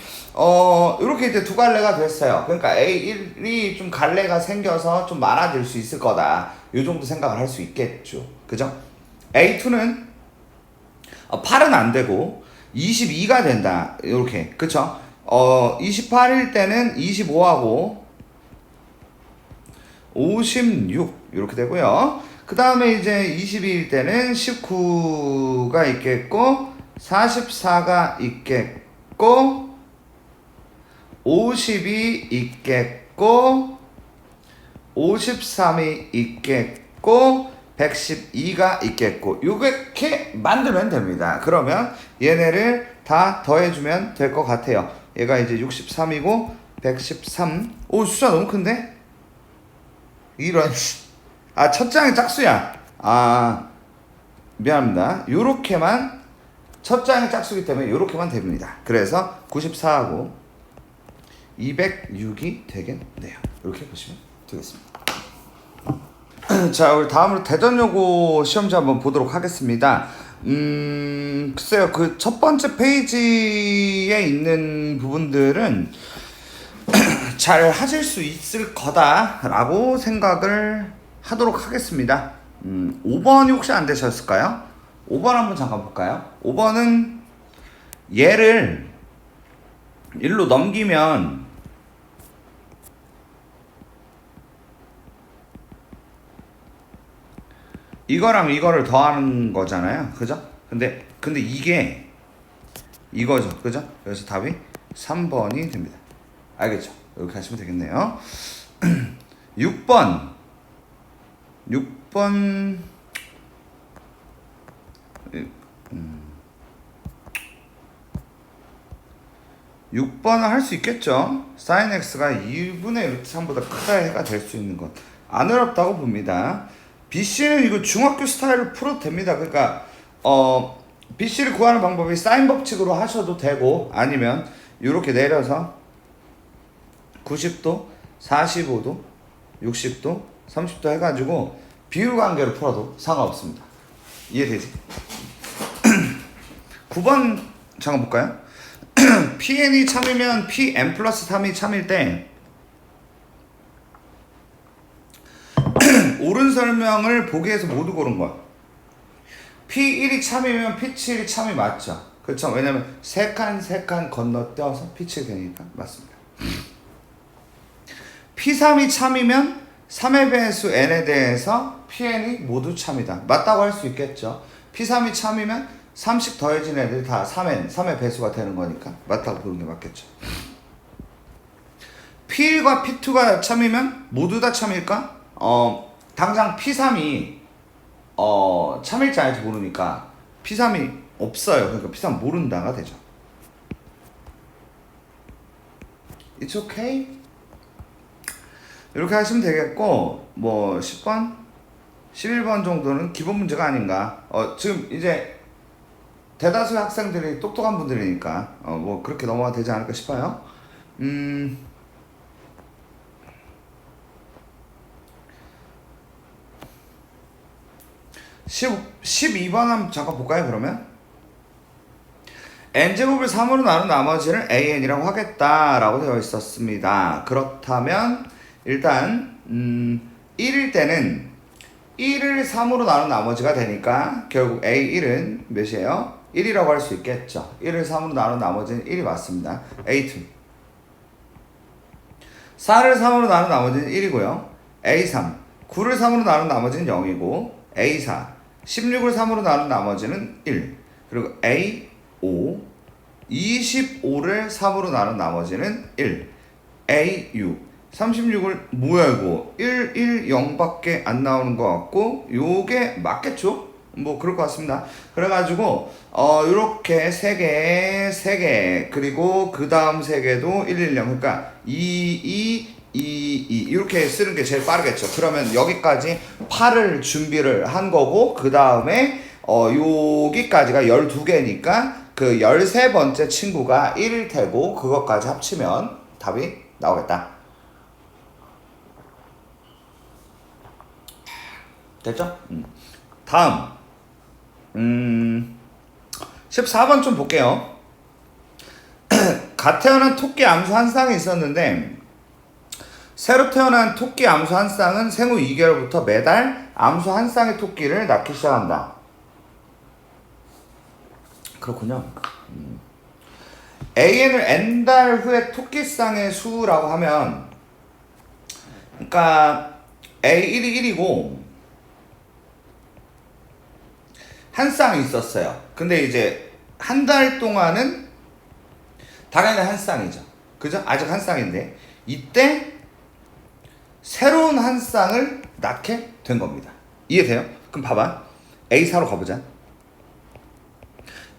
이렇게 이제 두 갈래가 됐어요. 그러니까 A1이 좀 갈래가 생겨서 좀 많아질 수 있을 거다. 이 정도 생각을 할 수 있겠죠. 그죠? A2는 8은 안 되고 22가 된다. 이렇게. 그쵸? 28일 때는 25하고 56 이렇게 되고요. 그 다음에 이제 22일 때는 19가 있겠고 44가 있겠고 50이 있겠고 53이 있겠고 112가 있겠고 이렇게 만들면 됩니다. 그러면 얘네를 다 더해주면 될 것 같아요. 얘가 이제 63이고 113. 오, 숫자 너무 큰데? 이런. 첫 장이 짝수야. 미안합니다. 요렇게만 첫 장이 짝수기 때문에 요렇게만 됩니다. 그래서 94하고 206이 되겠네요. 이렇게 보시면 되겠습니다. 자, 우리 다음으로 대전여고 시험지 한번 보도록 하겠습니다. 글쎄요, 그 첫 번째 페이지에 있는 부분들은 잘 하실 수 있을 거다라고 생각을 하도록 하겠습니다. 5번이 혹시 안 되셨을까요? 5번 한번 잠깐 볼까요? 5번은 얘를 1로 넘기면 이거랑 이거를 더하는 거잖아요. 그죠? 근데 이게 이거죠. 그죠? 그래서 답이 3번이 됩니다. 알겠죠? 이렇게 하시면 되겠네요. 6번 6번은 할 수 있겠죠. sin x가 2분의 루트 3보다 크다 해가 될 수 있는 것. 안 어렵다고 봅니다. BC는 이거 중학교 스타일로 풀어도 됩니다. 그러니까 BC를 구하는 방법이 사인 법칙으로 하셔도 되고 아니면 이렇게 내려서 90도, 45도, 60도, 30도 해가지고 비율 관계로 풀어도 상관없습니다. 이해되지? 9번 잠깐 볼까요? PN이 참이면 PN 플러스 3이 참일 때 옳은 설명을 보기에서 모두 고른 거야. P1이 참이면 P7이 참이 맞죠? 그렇죠? 왜냐면 세 칸 건너뛰어서 P7이 되니까 맞습니다. P3이 참이면 3의 배수 n에 대해서 Pn이 모두 참이다. 맞다고 할 수 있겠죠? P3이 참이면 3씩 더해진 애들이 다 3의 배수가 되는 거니까 맞다고 보는 게 맞겠죠. P1과 P2가 참이면 모두 다 참일까? 당장 P3이 참일지 아닐지 모르니까 P3이 없어요. 그러니까 P3 모른다가 되죠. It's okay? 이렇게 하시면 되겠고 뭐 10번? 11번 정도는 기본 문제가 아닌가. 지금 이제 대다수의 학생들이 똑똑한 분들이니까 뭐 그렇게 넘어가 되지 않을까 싶어요. 12번 한번 잠깐 볼까요? 그러면 n제곱을 3으로 나눈 나머지를 an이라고 하겠다라고 되어 있었습니다. 그렇다면 일단 1일 때는 1을 3으로 나눈 나머지가 되니까 결국 A1은 몇이에요? 1이라고 할 수 있겠죠. 1을 3으로 나눈 나머지는 1이 맞습니다. A2 4를 3으로 나눈 나머지는 1이고요. A3 9를 3으로 나눈 나머지는 0이고 A4 16을 3으로 나눈 나머지는 1 그리고 A5 25를 3으로 나눈 나머지는 1 AU 36을 뭐야 이거 1, 1, 0밖에 안 나오는 것 같고 요게 맞겠죠? 뭐 그럴 것 같습니다. 그래가지고 요렇게 3개 그리고 그 다음 3개도 1, 1, 0 그러니까 2, 2 이렇게 쓰는 게 제일 빠르겠죠. 그러면 여기까지 8을 준비를 한 거고 그 다음에 여기까지가 12개니까 그 13번째 친구가 1일 테고 그것까지 합치면 답이 나오겠다. 됐죠? 다음 14번 좀 볼게요. 갓 태어난 토끼 암수 한 쌍이 있었는데 새로 태어난 토끼 암수 한 쌍은 생후 2개월부터 매달 암수 한 쌍의 토끼를 낳기 시작한다. 그렇군요. AN을 N달 후에 토끼쌍의 수라고 하면 그러니까 A1이 1이고 한 쌍이 있었어요. 근데 이제 한 달 동안은 당연히 한 쌍이죠. 그죠? 아직 한 쌍인데 이때 새로운 한 쌍을 낳게 된 겁니다. 이해돼요? 그럼 봐봐. A4로 가보자.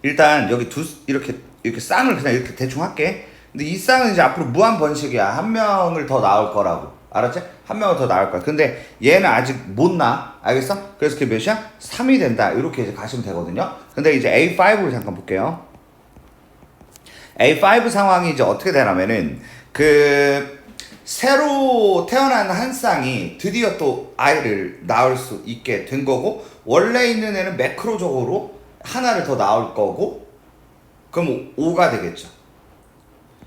일단 여기 이렇게 쌍을 그냥 이렇게 대충 할게. 근데 이 쌍은 이제 앞으로 무한 번식이야. 한 명을 더 낳을 거라고. 알았지? 한 명을 더 낳을 거야. 근데 얘는 아직 못 낳아. 알겠어? 그래서 그게 몇이야? 3이 된다. 이렇게 이제 가시면 되거든요. 근데 이제 A5를 잠깐 볼게요. A5 상황이 이제 어떻게 되냐면은 새로 태어난 한 쌍이 드디어 또 아이를 낳을 수 있게 된 거고 원래 있는 애는 매크로적으로 하나를 더 낳을 거고 그럼 5가 되겠죠.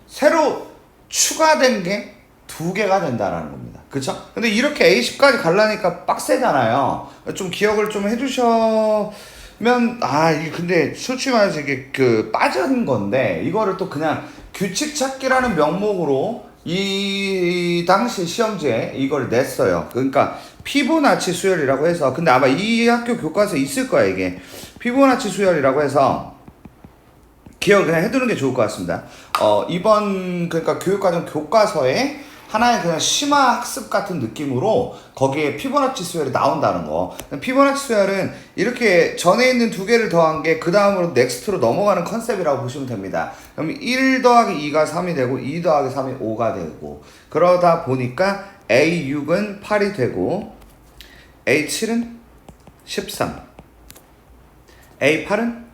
새로 추가된 게 2개가 된다라는 겁니다. 그쵸? 근데 이렇게 A10까지 가려니까 빡세잖아요. 좀 기억을 좀 해주셔면 이게 근데 솔직히 말해서 이게 빠진 건데 이거를 또 그냥 규칙 찾기라는 명목으로 이 당시 시험지에 이걸 냈어요. 그러니까 피보나치 수열이라고 해서 근데 아마 이 학교 교과서에 있을 거야 이게 피보나치 수열이라고 해서 기억을 그냥 해두는 게 좋을 것 같습니다. 이번 그러니까 교육과정 교과서에 하나의 그냥 심화 학습 같은 느낌으로 거기에 피보나치 수열이 나온다는 거. 피보나치 수열은 이렇게 전에 있는 2개를 더한 게 그 다음으로 넥스트로 넘어가는 컨셉이라고 보시면 됩니다. 그럼 1 더하기 2가 3이 되고 2 더하기 3이 5가 되고 그러다 보니까 A6은 8이 되고 A7은 13 A8은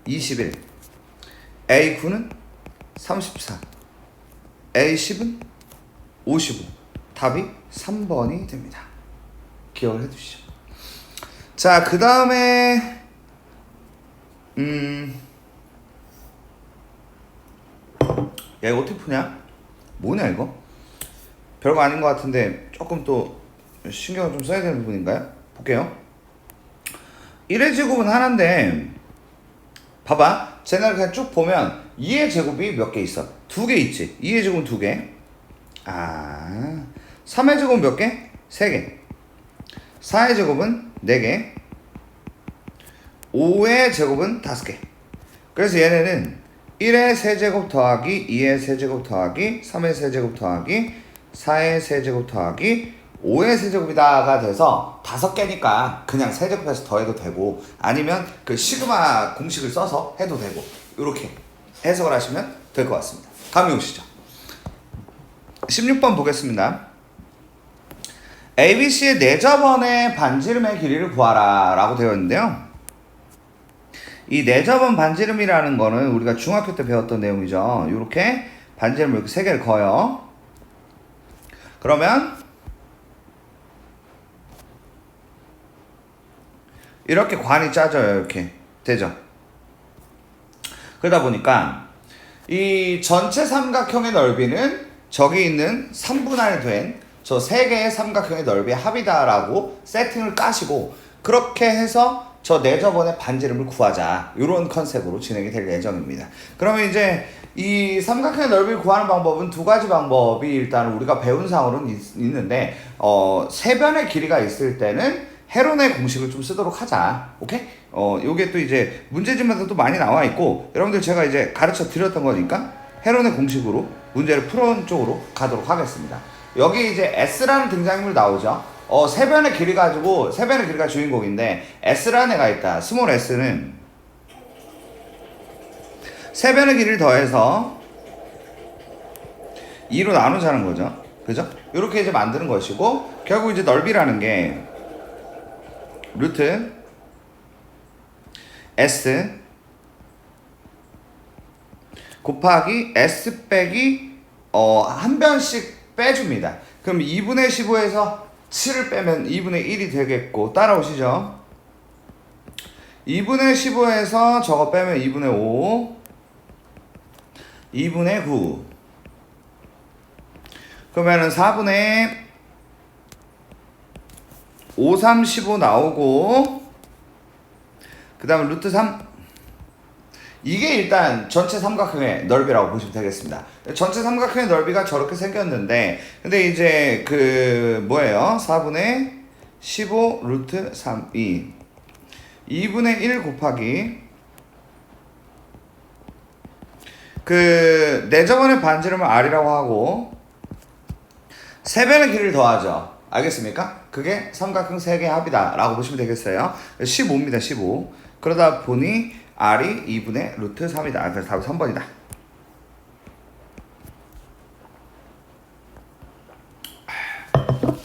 21 A9는 34 A10은 55 답이 3번이 됩니다. 기억을 해두시죠. 자, 그 다음에 야 이거 어떻게 푸냐? 뭐냐 이거? 별거 아닌 것 같은데 조금 또 신경을 좀 써야 되는 부분인가요? 볼게요. 1의 제곱은 하나인데 봐봐. 쟤네를 그냥 쭉 보면 2의 제곱이 몇 개 있어? 2개 있지. 2의 제곱은 2개. 3의 제곱은 몇 개? 3개. 4의 제곱은 4개. 5의 제곱은 5개. 그래서 얘네는 1의 세제곱 더하기 2의 세제곱 더하기 3의 세제곱 더하기 4의 세제곱 더하기 5의 세제곱이다가 돼서 5개니까 그냥 세제곱해서 더해도 되고 아니면 그 시그마 공식을 써서 해도 되고 이렇게 해석을 하시면 될 것 같습니다. 다음에 오시죠. 16번 보겠습니다. ABC의 4저번의 반지름의 길이를 구하라 라고 되어 있는데요. 이 4저번 반지름이라는 거는 우리가 중학교 때 배웠던 내용이죠. 이렇게 반지름을 이렇게 3개를 그어요. 그러면 이렇게 관이 짜져요. 이렇게 되죠. 그러다 보니까 이 전체 삼각형의 넓이는 저기 있는 3분할 된 저 3개의 삼각형의 넓이의 합이다라고 세팅을 까시고 그렇게 해서 저 4저번의 반지름을 구하자 이런 컨셉으로 진행이 될 예정입니다. 그러면 이제 이 삼각형의 넓이를 구하는 방법은 2가지 방법이 일단 우리가 배운 상으로는 있는데 3변의 길이가 있을 때는 헤론의 공식을 좀 쓰도록 하자. 오케이? 요게 또 이제 문제집마다 또 많이 나와 있고 여러분들 제가 이제 가르쳐 드렸던 거니까 헤론의 공식으로 문제를 풀어온 쪽으로 가도록 하겠습니다. 여기 이제 S라는 등장인물 나오죠. 세변의 길이 가지고, 세변의 길이가 주인공인데 S라는 애가 있다. 스몰 S는 세변의 길이를 더해서 2로 나누자는 거죠. 그죠? 이렇게 이제 만드는 것이고, 결국 이제 넓이라는 게 루트 S 곱하기 S 빼기 한 변씩 빼줍니다. 그럼 2분의 15에서 7을 빼면 2분의 1이 되겠고, 따라오시죠? 2분의 15에서 저거 빼면 2분의 5, 2분의 9, 그러면은 4분의 5, 3, 15 나오고, 그 다음에 루트 3. 이게 일단 전체 삼각형의 넓이라고 보시면 되겠습니다. 전체 삼각형의 넓이가 저렇게 생겼는데, 근데 이제 그 뭐예요? 4분의 15 루트 3, 2분의 1 곱하기 그 내저번의 반지름을 R이라고 하고 세변의 길이를 더하죠. 알겠습니까? 그게 삼각형 3개의 합이다 라고 보시면 되겠어요. 15입니다. 15. 그러다 보니 R이 2분의 루트 3이다. 그래서 답이 3번이다.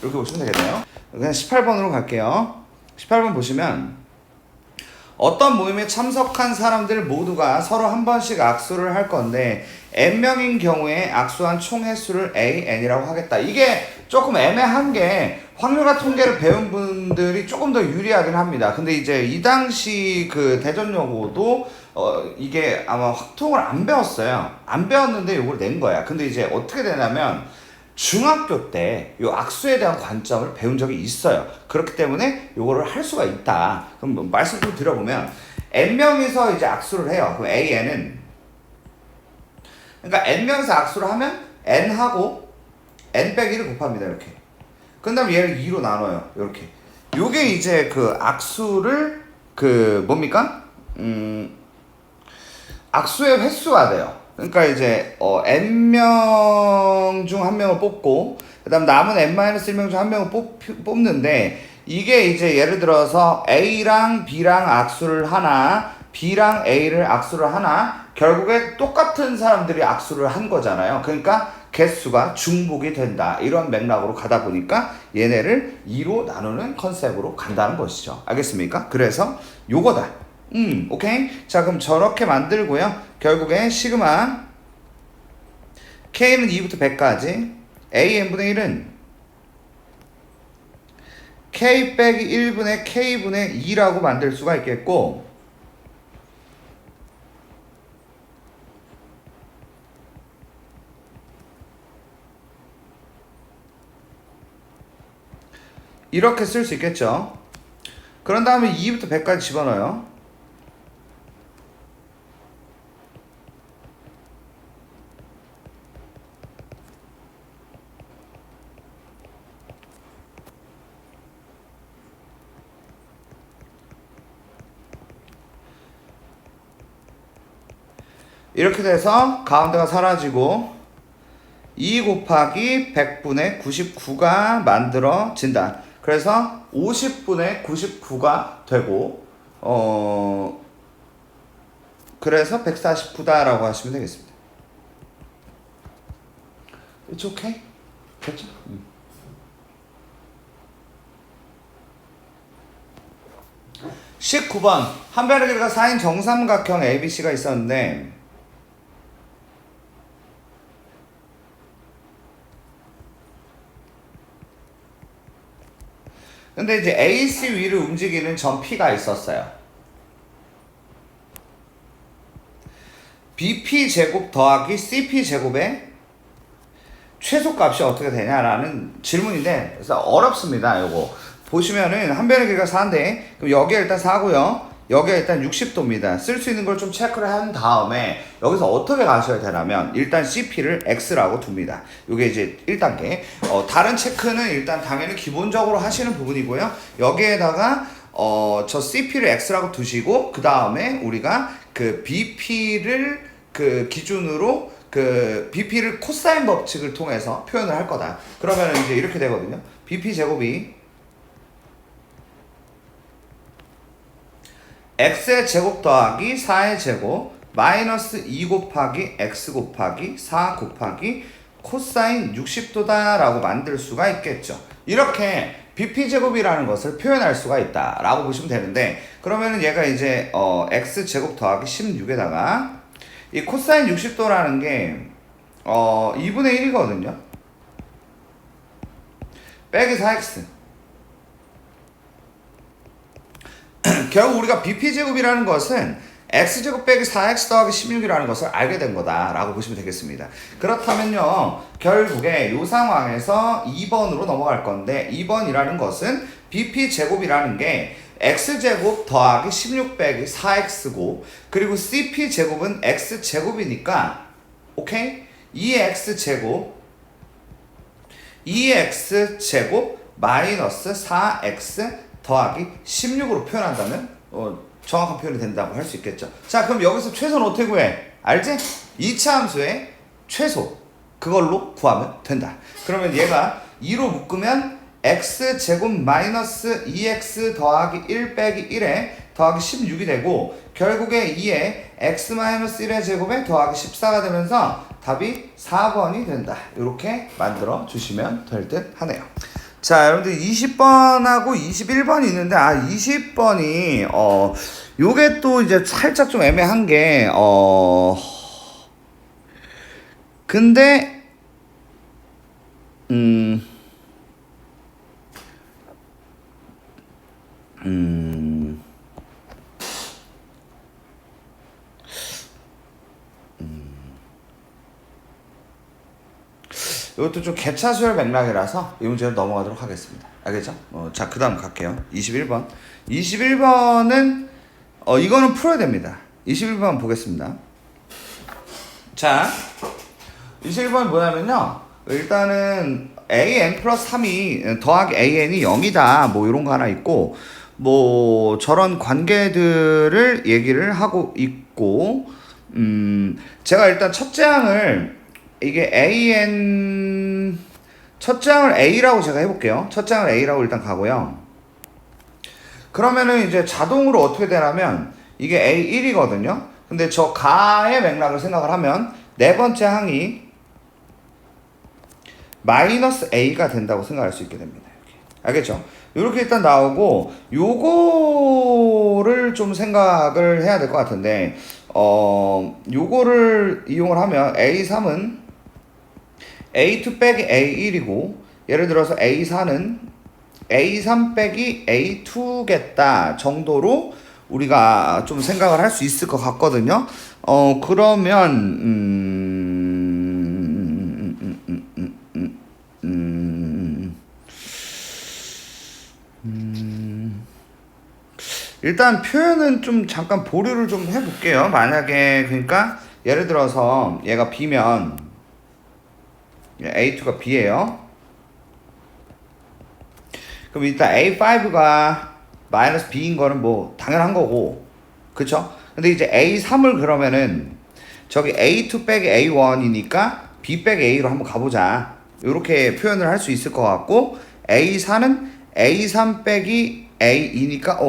이렇게 보시면 되겠네요. 그냥 18번으로 갈게요. 18번 보시면 어떤 모임에 참석한 사람들 모두가 서로 한 번씩 악수를 할 건데 n명인 경우에 악수한 총 횟수를 AN이라고 하겠다. 이게 조금 애매한 게 확률화 통계를 배운 분들이 조금 더 유리하긴 합니다. 근데 이제 이 당시 그 대전여고도 이게 아마 확통을 안 배웠어요. 안 배웠는데 이걸 낸 거야. 근데 이제 어떻게 되냐면 중학교 때 이 악수에 대한 관점을 배운 적이 있어요. 그렇기 때문에 이거를 할 수가 있다. 그럼 뭐 말씀 좀 드려보면 n명이서 이제 악수를 해요. 그럼 AN은 그러니까 n명에서 악수를 하면 n하고 n 빼기 1을 곱합니다. 이렇게. 그 다음에 얘를 2로 나눠요. 이렇게. 요게 이제 그 악수를 그 뭡니까? 악수의 횟수가 돼요. 그러니까 이제 n명 중 한 명을 뽑고 그 다음 남은 n-1명 중 한 명을 뽑는데 이게 이제 예를 들어서 A랑 B랑 악수를 하나 B랑 A를 악수를 하나 결국에 똑같은 사람들이 악수를 한 거잖아요. 그러니까 개수가 중복이 된다. 이런 맥락으로 가다 보니까 얘네를 2로 나누는 컨셉으로 간다는 것이죠. 알겠습니까? 그래서 요거다. 오케이? 자, 그럼 저렇게 만들고요. 결국에 시그마 K는 2부터 100까지 AN분의 1은 K 빼기 1분의 K분의 2라고 만들 수가 있겠고 이렇게 쓸 수 있겠죠. 그런 다음에 2부터 100까지 집어넣어요. 이렇게 돼서 가운데가 사라지고 2 곱하기 100분의 99가 만들어진다. 그래서 50분의 99가 되고 그래서 149다라고 하시면 되겠습니다. It's okay? 됐죠? 19번 한 변의 길이가 4인 정삼각형 ABC가 있었는데 근데 이제 AC 위를 움직이는 점 P가 있었어요. BP 제곱 더하기 CP 제곱의 최소값이 어떻게 되냐라는 질문인데 그래서 어렵습니다. 요거 보시면은 한 변의 길이가 4인데 그럼 여기에 일단 4고요. 여기에 일단 60도입니다. 쓸 수 있는 걸 좀 체크를 한 다음에 여기서 어떻게 가셔야 되냐면 일단 CP를 X라고 둡니다. 이게 이제 1단계. 다른 체크는 일단 당연히 기본적으로 하시는 부분이고요. 여기에다가 저 CP를 X라고 두시고 그 다음에 우리가 그 BP를 그 기준으로 그 BP를 코사인 법칙을 통해서 표현을 할 거다. 그러면 이제 이렇게 되거든요. BP 제곱이 x의 제곱 더하기 4의 제곱 마이너스 2 곱하기 x 곱하기 4 곱하기 코사인 60도다 라고 만들 수가 있겠죠. 이렇게 bp제곱이라는 것을 표현할 수가 있다 라고 보시면 되는데, 그러면은 얘가 이제 x제곱 더하기 16에다가 이 코사인 60도라는 게 2분의 1이거든요 빼기 4x. 결국 우리가 bp제곱이라는 것은 x제곱 빼기 4x 더하기 16이라는 것을 알게 된 거다라고 보시면 되겠습니다. 그렇다면요, 결국에 이 상황에서 2번으로 넘어갈 건데, 2번이라는 것은 bp제곱이라는 게 x제곱 더하기 16 빼기 4x고, 그리고 cp제곱은 x제곱이니까 오케이? 2x제곱 마이너스 4x 더하기 16으로 표현한다면 정확한 표현이 된다고 할 수 있겠죠. 자, 그럼 여기서 최소는 어떻게 구해? 알지? 2차 함수의 최소, 그걸로 구하면 된다. 그러면 얘가 2로 묶으면 x제곱 마이너스 2x 더하기 1 빼기 1에 더하기 16이 되고, 결국에 2에 x 마이너스 1의 제곱에 더하기 14가 되면서 답이 4번이 된다. 이렇게 만들어 주시면 될 듯 하네요. 자, 여러분들 20번하고 21번이 있는데, 20번이 요게 또 이제 살짝 좀 애매한 게 근데 이것도 좀 개차수열 맥락이라서 이 문제로 넘어가도록 하겠습니다. 알겠죠? 자, 그 다음 갈게요. 21번. 21번은 이거는 풀어야 됩니다. 21번 보겠습니다. 자, 21번 뭐냐면요, 일단은 an 플러스 3이 더하기 an이 0이다 뭐 이런 거 하나 있고, 뭐 저런 관계들을 얘기를 하고 있고, 제가 일단 첫째 항을 이게 첫째 항을 A라고 제가 해볼게요. 첫째 항을 A라고 일단 가고요. 그러면은 이제 자동으로 어떻게 되냐면 이게 A1이거든요. 근데 저 가의 맥락을 생각을 하면 네 번째 항이 마이너스 A가 된다고 생각할 수 있게 됩니다. 이렇게. 알겠죠? 이렇게 일단 나오고, 요거를 좀 생각을 해야 될 것 같은데, 요거를 이용을 하면 A3은 A2 빼기 A1이고, 예를 들어서 A4는 A3 빼기 A2겠다 정도로 우리가 좀 생각을 할 수 있을 것 같거든요. 그러면 일단 표현은 좀 잠깐 보류를 좀 해볼게요. 만약에 그러니까 예를 들어서 얘가 B면 A2가 B예요. 그럼 일단 A5가 마이너스 B인 거는 뭐 당연한 거고, 그쵸? 근데 이제 A3을 그러면은 저기 A2 빼기 A1이니까 B 빼기 A로 한번 가보자, 이렇게 표현을 할 수 있을 것 같고, A4는 A3 빼기 A이니까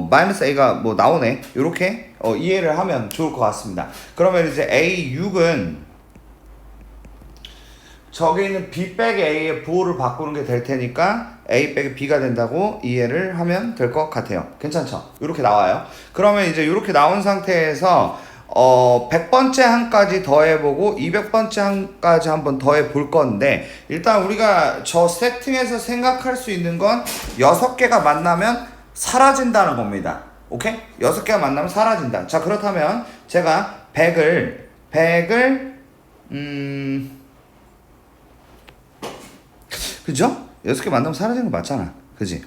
마이너스 A가 뭐 나오네, 이렇게 이해를 하면 좋을 것 같습니다. 그러면 이제 A6은 저기 있는 B 빼기 A의 부호를 바꾸는 게 될 테니까 A 빼기 B가 된다고 이해를 하면 될 것 같아요. 괜찮죠? 이렇게 나와요. 그러면 이제 이렇게 나온 상태에서 100번째 항까지 더해보고 200번째 항까지 한번 더해 볼 건데, 일단 우리가 저 세팅에서 생각할 수 있는 건 6개가 만나면 사라진다는 겁니다. 오케이? 6개가 만나면 사라진다. 자, 그렇다면 제가 100을 그죠? 6개 만나면 사라지는 거 맞잖아. 그지?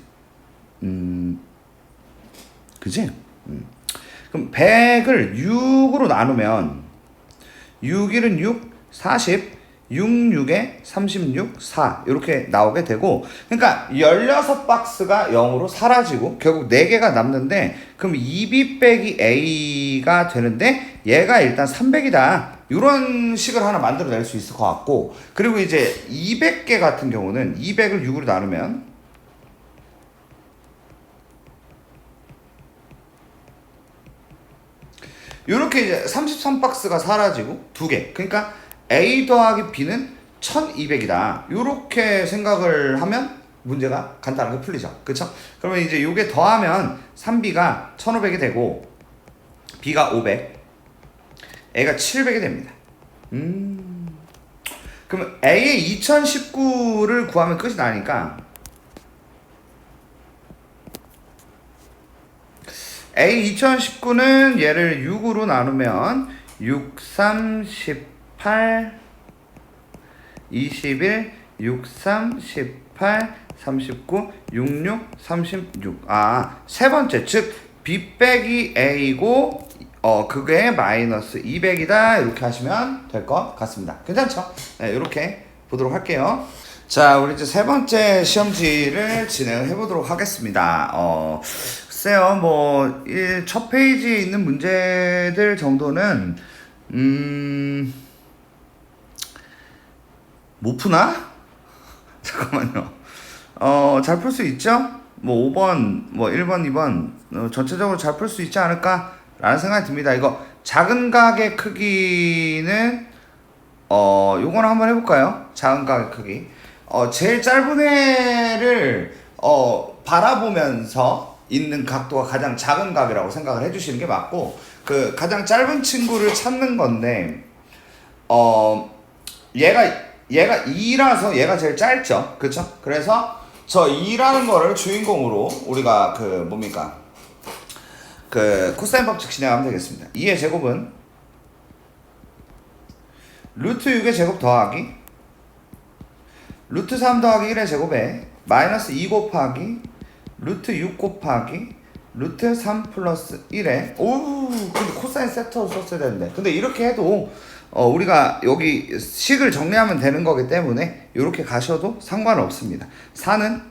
그지? 그럼 100을 6으로 나누면 6, 1은 6, 40, 6, 6에 36, 4 이렇게 나오게 되고, 그러니까 16박스가 0으로 사라지고 결국 4개가 남는데, 그럼 2B 빼기 A가 되는데 얘가 일단 300이다. 이런 식을 하나 만들어낼 수 있을 것 같고, 그리고 이제 200개 같은 경우는 200을 6으로 나누면 이렇게 이제 33박스가 사라지고 2개. 그러니까 A 더하기 B는 1200이다. 이렇게 생각을 하면 문제가 간단하게 풀리죠. 그쵸? 그러면 이제 요게 더하면 3B가 1500이 되고 B가 500, A가 700이 됩니다. 그러면 A의 2019를 구하면 끝이 나니까 A 2019는 얘를 6으로 나누면 6, 3, 18, 21, 6, 3, 18, 39, 66, 36. 아, 세 번째, 즉 B 빼기 A고 그게 마이너스 200이다. 이렇게 하시면 될 것 같습니다. 괜찮죠? 네, 이렇게 보도록 할게요. 자, 우리 이제 세 번째 시험지를 진행을 해보도록 하겠습니다. 글쎄요, 뭐, 첫 페이지에 있는 문제들 정도는, 못 푸나? 잠깐만요. 잘 풀 수 있죠? 뭐, 5번, 뭐, 1번, 2번, 전체적으로 잘 풀 수 있지 않을까? 라는 생각이 듭니다. 이거, 작은 가게 크기는, 요거는 한번 해볼까요? 작은 가게 크기. 제일 짧은 애를, 바라보면서 있는 각도가 가장 작은 각이라고 생각을 해주시는 게 맞고, 그 가장 짧은 친구를 찾는 건데, 얘가 2라서 얘가 제일 짧죠. 그쵸? 그래서 저 2라는 거를 주인공으로 우리가 그 뭡니까? 그 코사인 법칙 진행하면 되겠습니다. 2의 제곱은 루트 6의 제곱 더하기 루트 3 더하기 1의 제곱에 마이너스 2 곱하기 루트 6 곱하기 루트 3 플러스 1에 근데 코사인 세터로 썼어야 되는데, 근데 이렇게 해도 우리가 여기 식을 정리하면 되는 거기 때문에 이렇게 가셔도 상관없습니다. 4는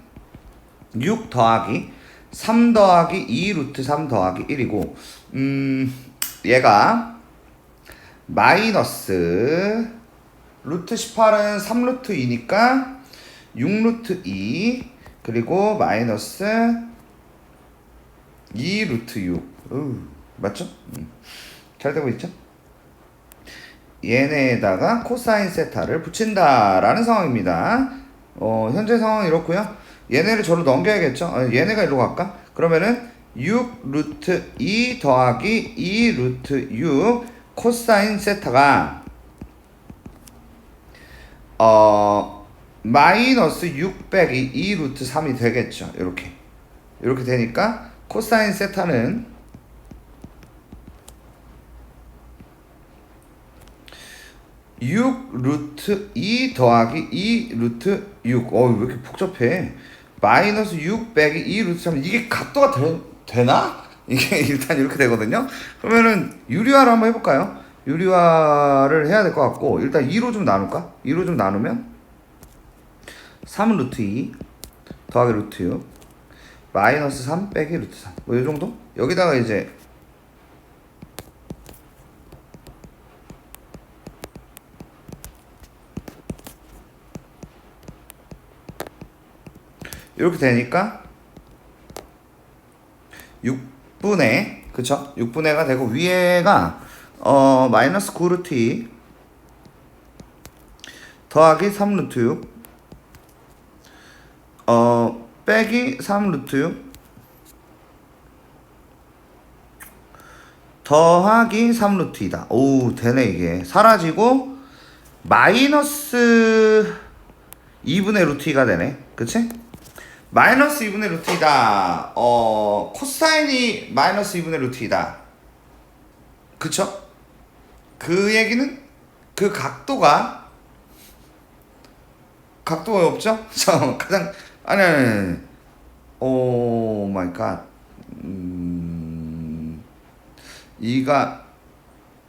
6 더하기 3 더하기 2 루트 3 더하기 1이고 얘가 마이너스 루트 18은 3 루트 2니까 6 루트 2 그리고 마이너스 2 루트 6 맞죠? 잘 되고 있죠? 얘네에다가 코사인 세타를 붙인다라는 상황입니다. 현재 상황은 이렇고요. 얘네를 저로 넘겨야겠죠? 얘네가 이리로 갈까? 그러면은 6 루트 2 더하기 2 루트 6 코사인 세타가 마이너스 6 빼기 2 루트 3이 되겠죠. 이렇게 되니까 코사인 세타는 6 루트 2 더하기 2 루트 6. 왜 이렇게 복잡해? 마이너스 6 빼기 2 루트 3. 이게 각도가 되나? 이게 일단 이렇게 되거든요. 그러면은 유리화를 한번 해볼까요? 유리화를 해야 될 것 같고, 일단 2로 좀 나눌까? 2로 좀 나누면 3 루트 2 더하기 루트 6 마이너스 3 빼기 루트 3. 뭐 이 정도? 여기다가 이제 이렇게 되니까 6분의 그쵸? 6분의가 되고 위에가 마이너스 9 루트 2 더하기 3 루트 6 빼기 3 루트 6 더하기 3 루트 2다. 되네. 이게 사라지고 마이너스 2분의 루트 2가 되네. 그치? 마이너스 2분의 루트 2다. 코사인이 마이너스 2분의 루트 2다. 그쵸? 그 얘기는 그 각도가 없죠? 가장 아니 오 마이 갓. 이가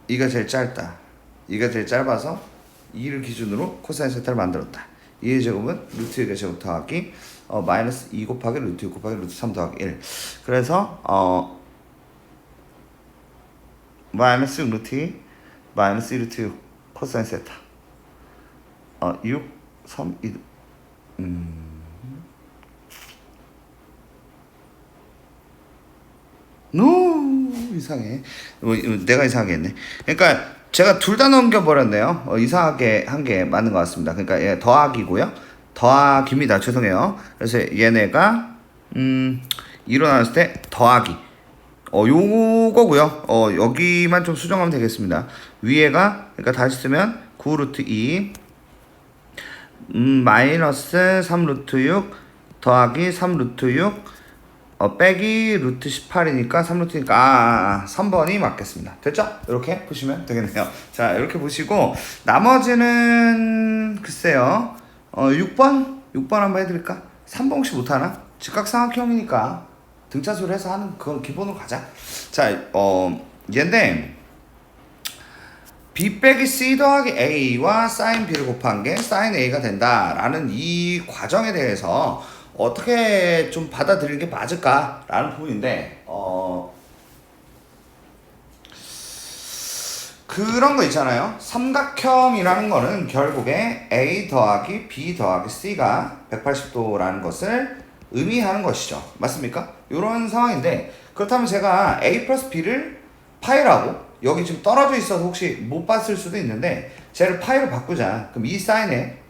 제일 짧다. 이가 제일 짧아서 2를 기준으로 코사인 세타를 만들었다. 2의 제곱은 루트 6의 제곱 더하기 마이너스 2 곱하기 루트 6 곱하기 루트 3 더하기 1. 그래서 마이너스 6 루트 2 마이너스 1 루트 6 코사인 세타 6 3 2 노 이상해. 내가 이상하게 했네. 그러니까 제가 둘 다 넘겨버렸네요. 이상하게 한 게 맞는 것 같습니다. 그러니까 얘 더하기고요. 더하기입니다. 죄송해요. 그래서 얘네가 일어났을 때 더하기. 요거고요. 여기만 좀 수정하면 되겠습니다. 위에가 그러니까 다시 쓰면 9 루트 2 마이너스 3 루트 6 더하기 3 루트 6 빼기 루트 18이니까 3루트니까 3번이 맞겠습니다. 됐죠? 이렇게 보시면 되겠네요. 자, 이렇게 보시고 나머지는 글쎄요. 6번 한번 해드릴까? 3번 혹시 못하나? 직각삼각형이니까 등차수를 해서 하는 그건 기본으로 가자. 자, 얘인데 B 빼기 C 더하기 A와 sin B를 곱한 게 sin A가 된다라는 이 과정에 대해서 어떻게 좀 받아들이는 게 맞을까라는 부분인데 그런 거 있잖아요. 삼각형이라는 거는 결국에 A 더하기 B 더하기 C가 180도라는 것을 의미하는 것이죠. 맞습니까? 이런 상황인데 그렇다면 제가 A 플러스 B를 파이라고 여기 지금 떨어져 있어서 혹시 못 봤을 수도 있는데 쟤를 파이로 바꾸자. 그럼 이 사인에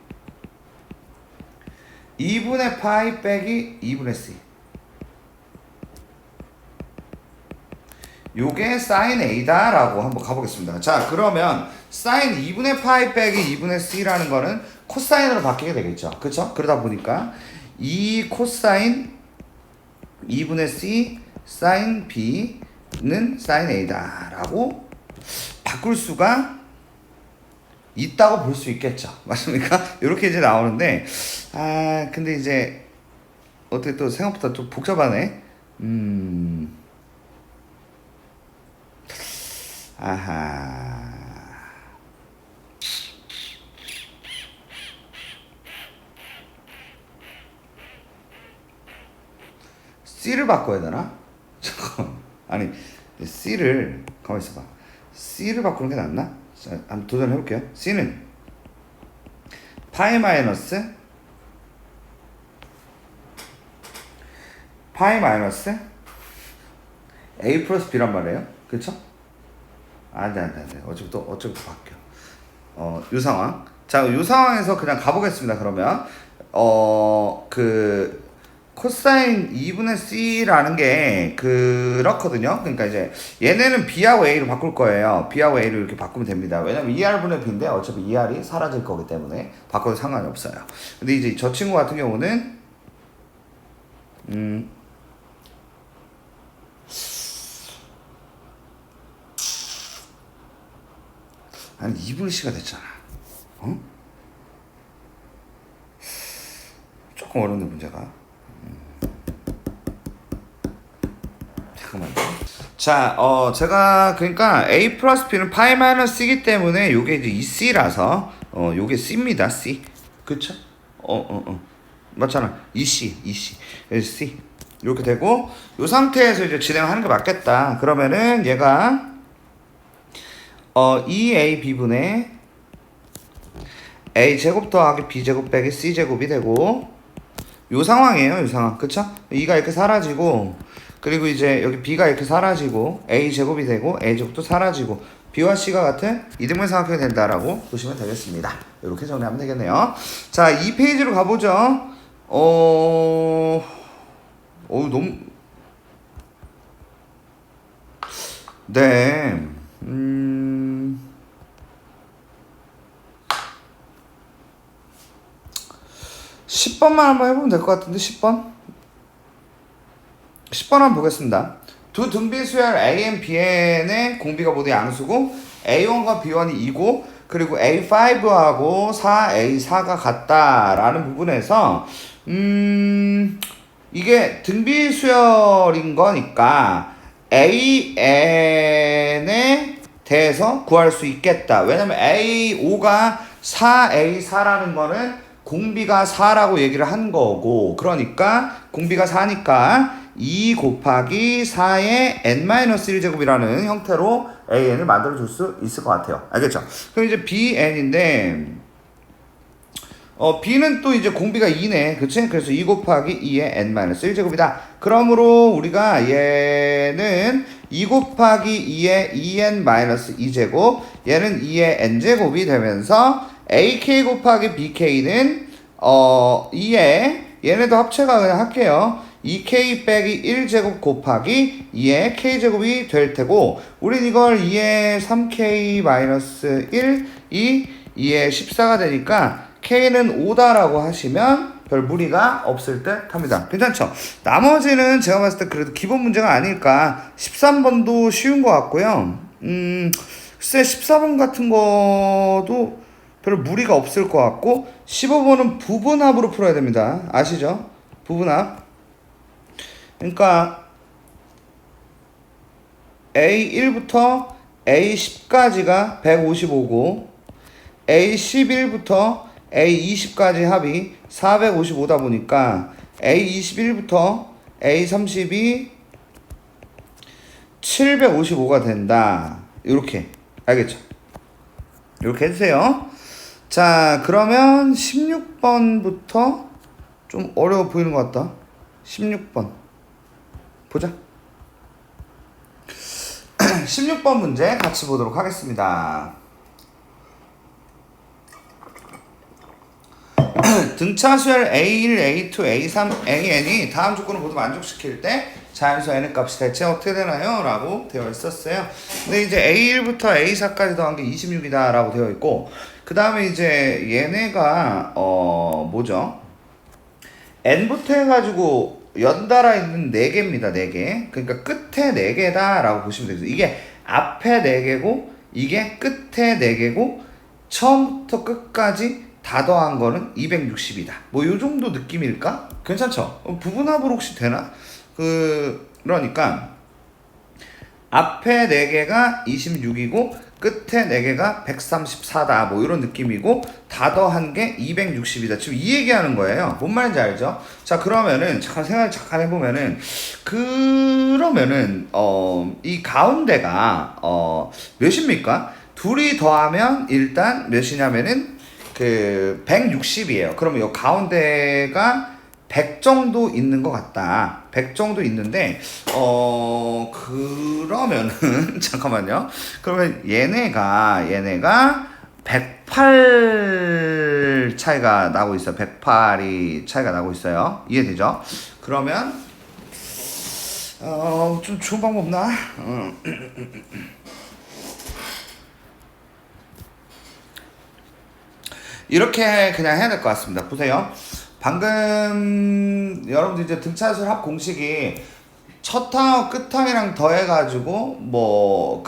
2분의 파이 빼기 2분의 C 요게 sin A다 라고 한번 가보겠습니다. 자, 그러면 sin 2분의 파이 빼기 2분의 C라는 거는 코사인으로 바뀌게 되겠죠. 그쵸? 그러다 보니까 이 코사인 2분의 C sin B는 sin A다 라고 바꿀 수가 있다고 볼 수 있겠죠. 맞습니까? 이렇게 이제 나오는데 근데 이제 어떻게 또 생각보다 좀 복잡하네. 아하. C를 바꿔야 되나? 잠깐. 아니 C를 가만 있어봐. C를 바꾸는 게 낫나? 자, 한번 도전해 볼게요. C는 파이 마이너스 A 플러스 B란 말이에요. 그쵸? 안 돼. 어차피 바뀌어. 요 상황. 자, 요 상황에서 그냥 가보겠습니다. 그러면 코사인 2분의 C라는 게 그렇거든요. 그러니까 이제 얘네는 B하고 A로 바꿀 거예요. B하고 A로 이렇게 바꾸면 됩니다. 왜냐면 2R분의 B인데 어차피 2R이 사라질 거기 때문에 바꿔도 상관이 없어요. 근데 이제 저 친구 같은 경우는 아니 2분의 C가 됐잖아. 조금 어려운데 문제가. 잠깐만요. 자, 제가 그러니까 A 플러스 B는 파이 마이너스 C이기 때문에 요게 이제 이 C라서 요게 C입니다. C. 그쵸? 맞잖아. 이 C. 그래서 C. 이렇게 되고 요 상태에서 이제 진행하는 게 맞겠다. 그러면은 얘가 2AB분의 A제곱 더하기 B제곱 빼기 C제곱이 되고 요 상황이에요. 요 상황. 그쵸? 2가 이렇게 사라지고 그리고 이제 여기 B가 이렇게 사라지고 A제곱이 되고 A제곱도 사라지고 B와 C가 같은 이등변 삼각형이 된다라고 보시면 되겠습니다. 이렇게 정리하면 되겠네요. 자, 2페이지로 가보죠. 너무 네. 10번만 한번 해보면 될 것 같은데 10번 한번 보겠습니다. 두 등비수열 AN, BN의 공비가 모두 양수고 A1과 B1이 2고 그리고 A5하고 4A4가 같다라는 부분에서 이게 등비수열인 거니까 AN에 대해서 구할 수 있겠다. 왜냐면 A5가 4A4라는 거는 공비가 4라고 얘기를 한 거고 그러니까 공비가 4니까 2 곱하기 4의 n-1제곱이라는 형태로 an을 만들어줄 수 있을 것 같아요. 알겠죠? 그럼 이제 bn인데 b는 또 이제 공비가 2네. 그치? 그래서 2 곱하기 2의 n-1제곱이다. 그러므로 우리가 얘는 2 곱하기 2의 2n-2제곱, 얘는 2의 n제곱이 되면서 ak 곱하기 bk는 2의 얘네도 합체가 그냥 할게요. 2k 빼기 1제곱 곱하기 2의 k제곱이 될 테고, 우린 이걸 2의 3k-1이 2의 14가 되니까 k는 5다라고 하시면 별 무리가 없을 듯 합니다. 괜찮죠? 나머지는 제가 봤을 때 그래도 기본 문제가 아닐까. 13번도 쉬운 것 같고요. 글쎄 14번 같은 것도 별 무리가 없을 것 같고, 15번은 부분합으로 풀어야 됩니다. 아시죠? 부분합. 그러니까 A1부터 A10까지가 155고 A11부터 A20까지 합이 455다 보니까 A21부터 A30이 755가 된다. 이렇게. 알겠죠? 이렇게 해주세요. 자, 그러면 16번부터 좀 어려워 보이는 것 같다. 16번. 보자. 16번 문제 같이 보도록 하겠습니다. 등차 수열 A1, A2, A3, AN이 다음 조건을 모두 만족시킬 때 자연수 n의 값이 대체 어떻게 되나요? 라고 되어 있었어요. 근데 이제 A1부터 A4까지 더한 게 26이다 라고 되어 있고, 그 다음에 이제 얘네가 뭐죠? n부터 해가지고 연달아 있는 4개입니다. 4개. 그러니까 끝에 4개다 라고 보시면 되겠어요. 이게 앞에 4개고 이게 끝에 4개고 처음부터 끝까지 다 더한 거는 260이다. 뭐 요 정도 느낌일까? 괜찮죠? 부분합으로 혹시 되나? 그러니까 앞에 4개가 26이고 끝에 4개가 134다. 뭐 이런 느낌이고 다 더한 게 260이다. 지금 이 얘기하는 거예요. 뭔 말인지 알죠? 자, 그러면은 생각을 잠깐 해보면은 이 가운데가 몇입니까? 둘이 더하면 일단 몇이냐면은 160이에요. 그러면 이 가운데가 100 정도 있는 것 같다. 100 정도 있는데, 그러면은, 잠깐만요. 그러면 얘네가 108 차이가 나고 있어요. 108이 차이가 나고 있어요. 이해되죠? 그러면, 좀 좋은 방법 없나? 이렇게 그냥 해야 될 것 같습니다. 보세요. 방금 여러분들 이제 등차수열 합 공식이 첫 항하고 끝 항이랑 더해가지고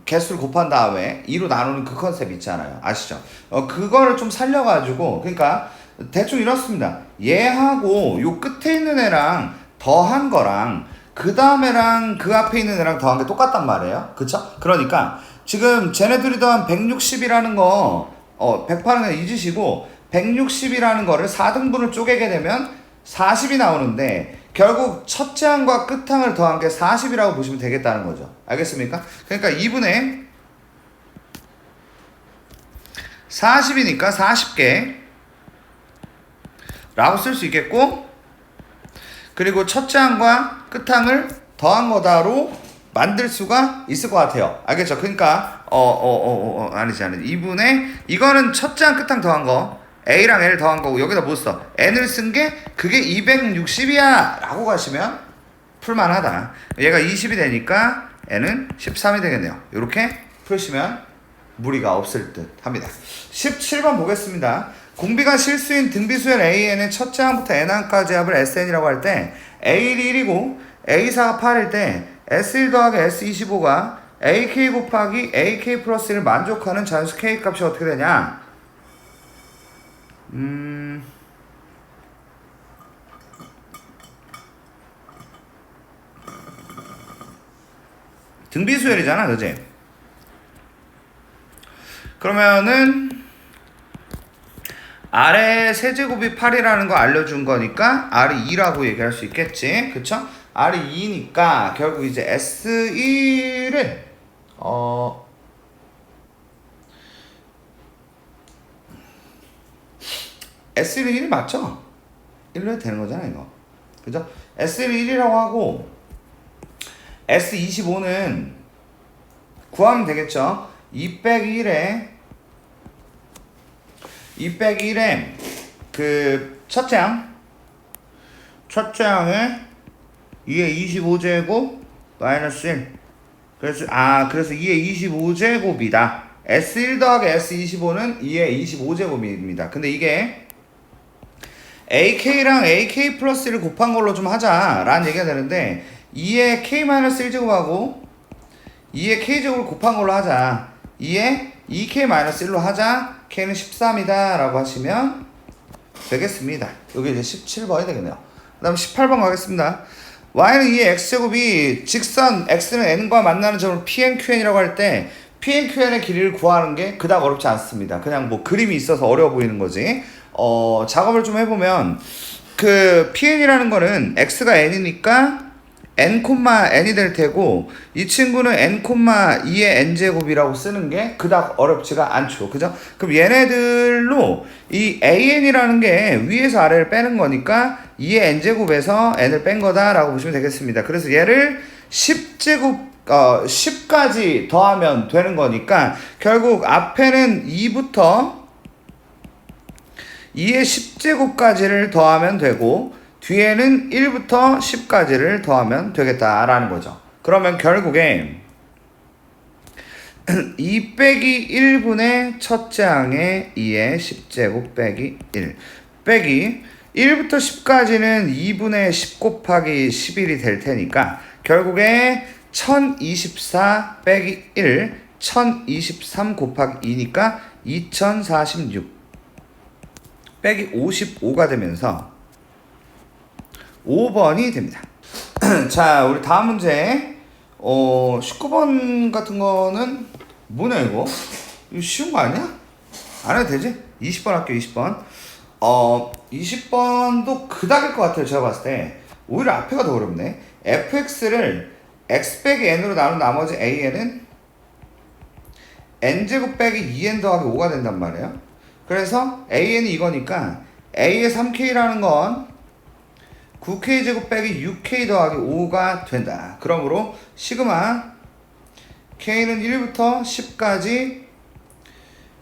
개수를 곱한 다음에 2로 나누는 그 컨셉 있잖아요. 아시죠? 그거를 좀 살려가지고, 그러니까 대충 이렇습니다. 얘하고 요 끝에 있는 애랑 더한 거랑 그 다음에랑 그 앞에 있는 애랑 더한 게 똑같단 말이에요. 그쵸? 그러니까 지금 쟤네들이 더한 160이라는 거 108은 잊으시고 160이라는 거를 4등분을 쪼개게 되면 40이 나오는데, 결국 첫째 항과 끝항을 더한 게 40이라고 보시면 되겠다는 거죠. 알겠습니까? 그러니까 2분의 40이니까 40개 라고 쓸 수 있겠고, 그리고 첫째 항과 끝항을 더한 거다로 만들 수가 있을 것 같아요. 알겠죠? 그러니까 아니지 2분의 이거는 첫째 항 끝항 더한 거, A랑 L을 더한 거고, 여기다 뭐 써? N을 쓴 게 그게 260이야 라고 가시면 풀만하다. 얘가 20이 되니까 N은 13이 되겠네요. 이렇게 풀시면 무리가 없을 듯 합니다. 17번 보겠습니다. 공비가 실수인 등비수열 AN의 첫째 항부터 N항까지 합을 SN이라고 할 때 A1이 1이고 A4가 8일 때 S1 더하기 S25가 AK 곱하기 AK 플러스 1을 만족하는 자연수 K 값이 어떻게 되냐? 등비수열이잖아, 그지? 그러면은 R의 세제곱이 8이라는 거 알려준 거니까 R이 2라고 얘기할 수 있겠지. 그쵸? R이 2니까 결국 이제 S1을 S1은 1이 맞죠? 1로 해도 되는 거잖아 이거. 그죠? S1은 1이라고 하고 S25는 구하면 되겠죠? 2 빼기 1에 그 첫째 항에 2의 25제곱 마이너스 1. 그래서 2의 25제곱이다. S1 더하기 S25는 2의 25제곱입니다. 근데 이게 AK랑 AK 플러스 1을 곱한 걸로 좀 하자 라는 얘기가 되는데 2의 K 마이너스 1제곱하고 2의 K제곱을 곱한 걸로 하자. 2의 2K 마이너스 1로 하자. K는 13이다 라고 하시면 되겠습니다. 여기 이제 17번이 되겠네요. 그 다음 18번 가겠습니다. Y는 2의 X제곱이 직선 X는 N과 만나는 점을 PNQN이라고 할 때 PNQN의 길이를 구하는 게 그닥 어렵지 않습니다. 그냥 뭐 그림이 있어서 어려워 보이는 거지. 작업을 좀 해보면 그 PN이라는 거는 X가 N이니까 N, N이 될 테고 이 친구는 N, 2의 N제곱이라고 쓰는 게 그닥 어렵지가 않죠. 그죠? 그럼 얘네들로 이 AN이라는 게 위에서 아래를 빼는 거니까 2의 N제곱에서 N을 뺀 거다라고 보시면 되겠습니다. 그래서 얘를 10까지 더하면 되는 거니까 결국 앞에는 2부터 2의 10제곱까지를 더하면 되고 뒤에는 1부터 10까지를 더하면 되겠다라는 거죠. 그러면 결국에 2 빼기 1분의 첫째 항에 2의 10제곱 빼기 1 빼기 1부터 10까지는 2분의 10 곱하기 11이 될 테니까 결국에 1024 빼기 1 1023 곱하기 2니까 2046 빼기 55가 되면서 5번이 됩니다. 자, 우리 다음 문제 19번 같은 거는 뭐냐 이거 쉬운 거 아니야? 안 해도 되지? 20번 할게요. 20번 20번도 그닥일 것 같아요. 제가 봤을 때 오히려 앞에가 더 어렵네. fx를 x 빼기 n으로 나눈 나머지 an은 n제곱 빼기 2n 더하기 5가 된단 말이에요. 그래서 an이 이거니까 a의 3k라는 건 9k 제곱 빼기 6k 더하기 5가 된다. 그러므로 시그마 k는 1부터 10까지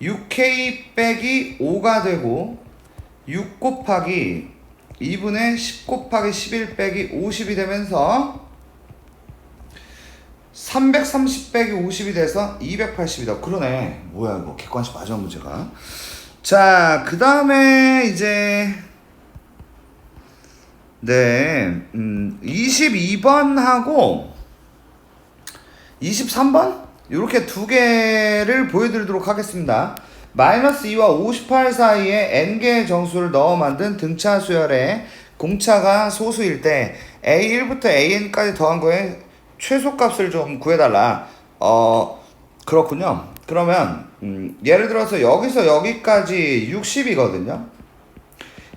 6k 빼기 5가 되고 6 곱하기 2분의 10 곱하기 11 빼기 50이 되면서 330 빼기 50이 돼서 280이다. 그러네. 뭐야 이거 객관식 맞아 문제가. 자, 그 다음에 이제 22번하고 23번 이렇게 두 개를 보여드리도록 하겠습니다. 마이너스 2와 58 사이에 n개의 정수를 넣어 만든 등차 수열에 공차가 소수일 때 a1부터 an까지 더한 거에 최소값을 좀 구해달라. 그렇군요. 그러면 예를 들어서 여기서 여기까지 60이거든요.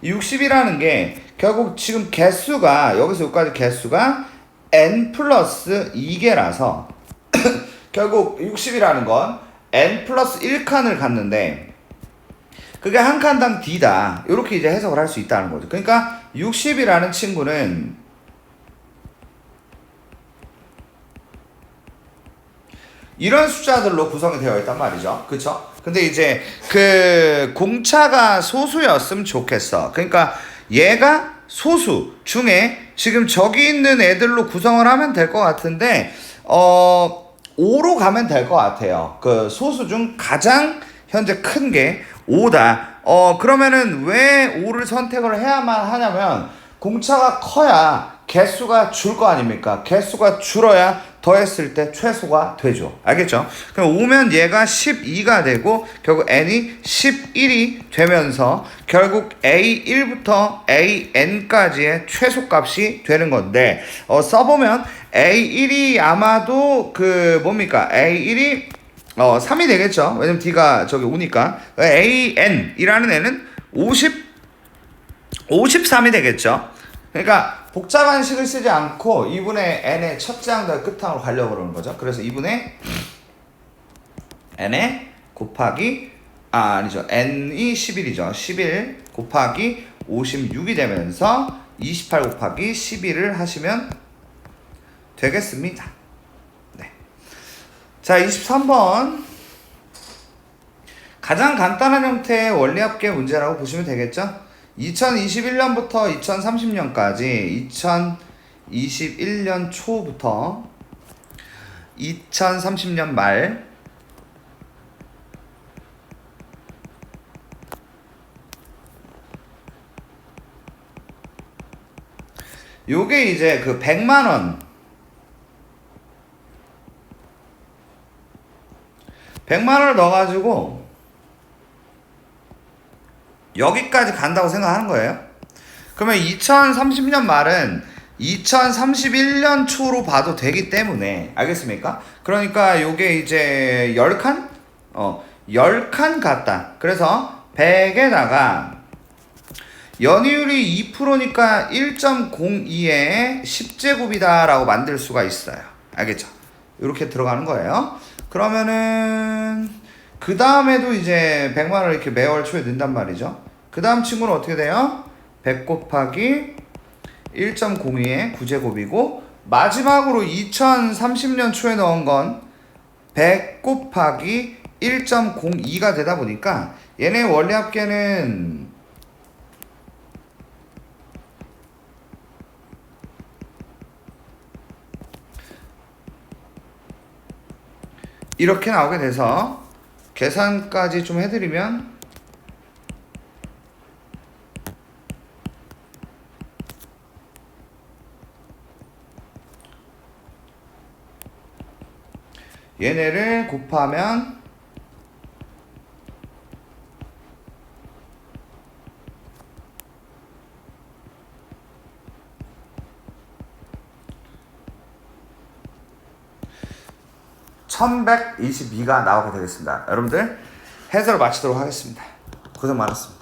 60이라는 게 결국 지금 개수가 여기서 여기까지 개수가 n 플러스 2개라서 결국 60이라는 건 n 플러스 1칸을 갖는데 그게 한 칸당 d다. 이렇게 이제 해석을 할 수 있다는 거죠. 그러니까 60이라는 친구는 이런 숫자들로 구성이 되어 있단 말이죠. 그쵸? 근데 이제 그 공차가 소수였으면 좋겠어. 그러니까 얘가 소수 중에 지금 저기 있는 애들로 구성을 하면 될 것 같은데 5로 가면 될 것 같아요. 그 소수 중 가장 현재 큰 게 5다. 그러면은 왜 5를 선택을 해야만 하냐면 공차가 커야 개수가 줄 거 아닙니까? 개수가 줄어야 더했을 때 최소가 되죠. 알겠죠? 그럼 5면 얘가 12가 되고 결국 n이 11이 되면서 결국 a1부터 an까지의 최소값이 되는 건데 써보면 a1이 아마도 그 뭡니까? a1이 3이 되겠죠. 왜냐면 d가 저기 5니까 an이라는 애는 53이 되겠죠. 그러니까 복잡한 식을 쓰지 않고 2분의 n의 첫째 항 끝항으로 가려고 그러는 거죠. 그래서 2분의 n에 곱하기 아니죠. n이 11이죠. 11 곱하기 56이 되면서 28 곱하기 11을 하시면 되겠습니다. 네. 자, 23번. 가장 간단한 형태의 원리합계 문제라고 보시면 되겠죠? 2021년부터 2030년까지 2021년 초부터 2030년 말 요게 이제 그 100만원 100만원을 넣어가지고 여기까지 간다고 생각하는 거예요. 그러면 2030년 말은 2031년 초로 봐도 되기 때문에 알겠습니까? 그러니까 요게 이제 10칸? 10칸 같다. 그래서 100에다가 연이율이 2%니까 1.02의 10제곱이다 라고 만들 수가 있어요. 알겠죠? 이렇게 들어가는 거예요. 그러면은 그 다음에도 이제 100만원을 이렇게 매월 초에 넣는단 말이죠. 그 다음 친구는 어떻게 돼요? 100 곱하기 1.02의 9제곱이고 마지막으로 2030년 초에 넣은 건 100 곱하기 1.02가 되다 보니까 얘네 원리 합계는 이렇게 나오게 돼서 계산까지 좀 해드리면 얘네를 곱하면 1122가 나오게 되겠습니다. 여러분들 해설을 마치도록 하겠습니다. 고생 많았습니다.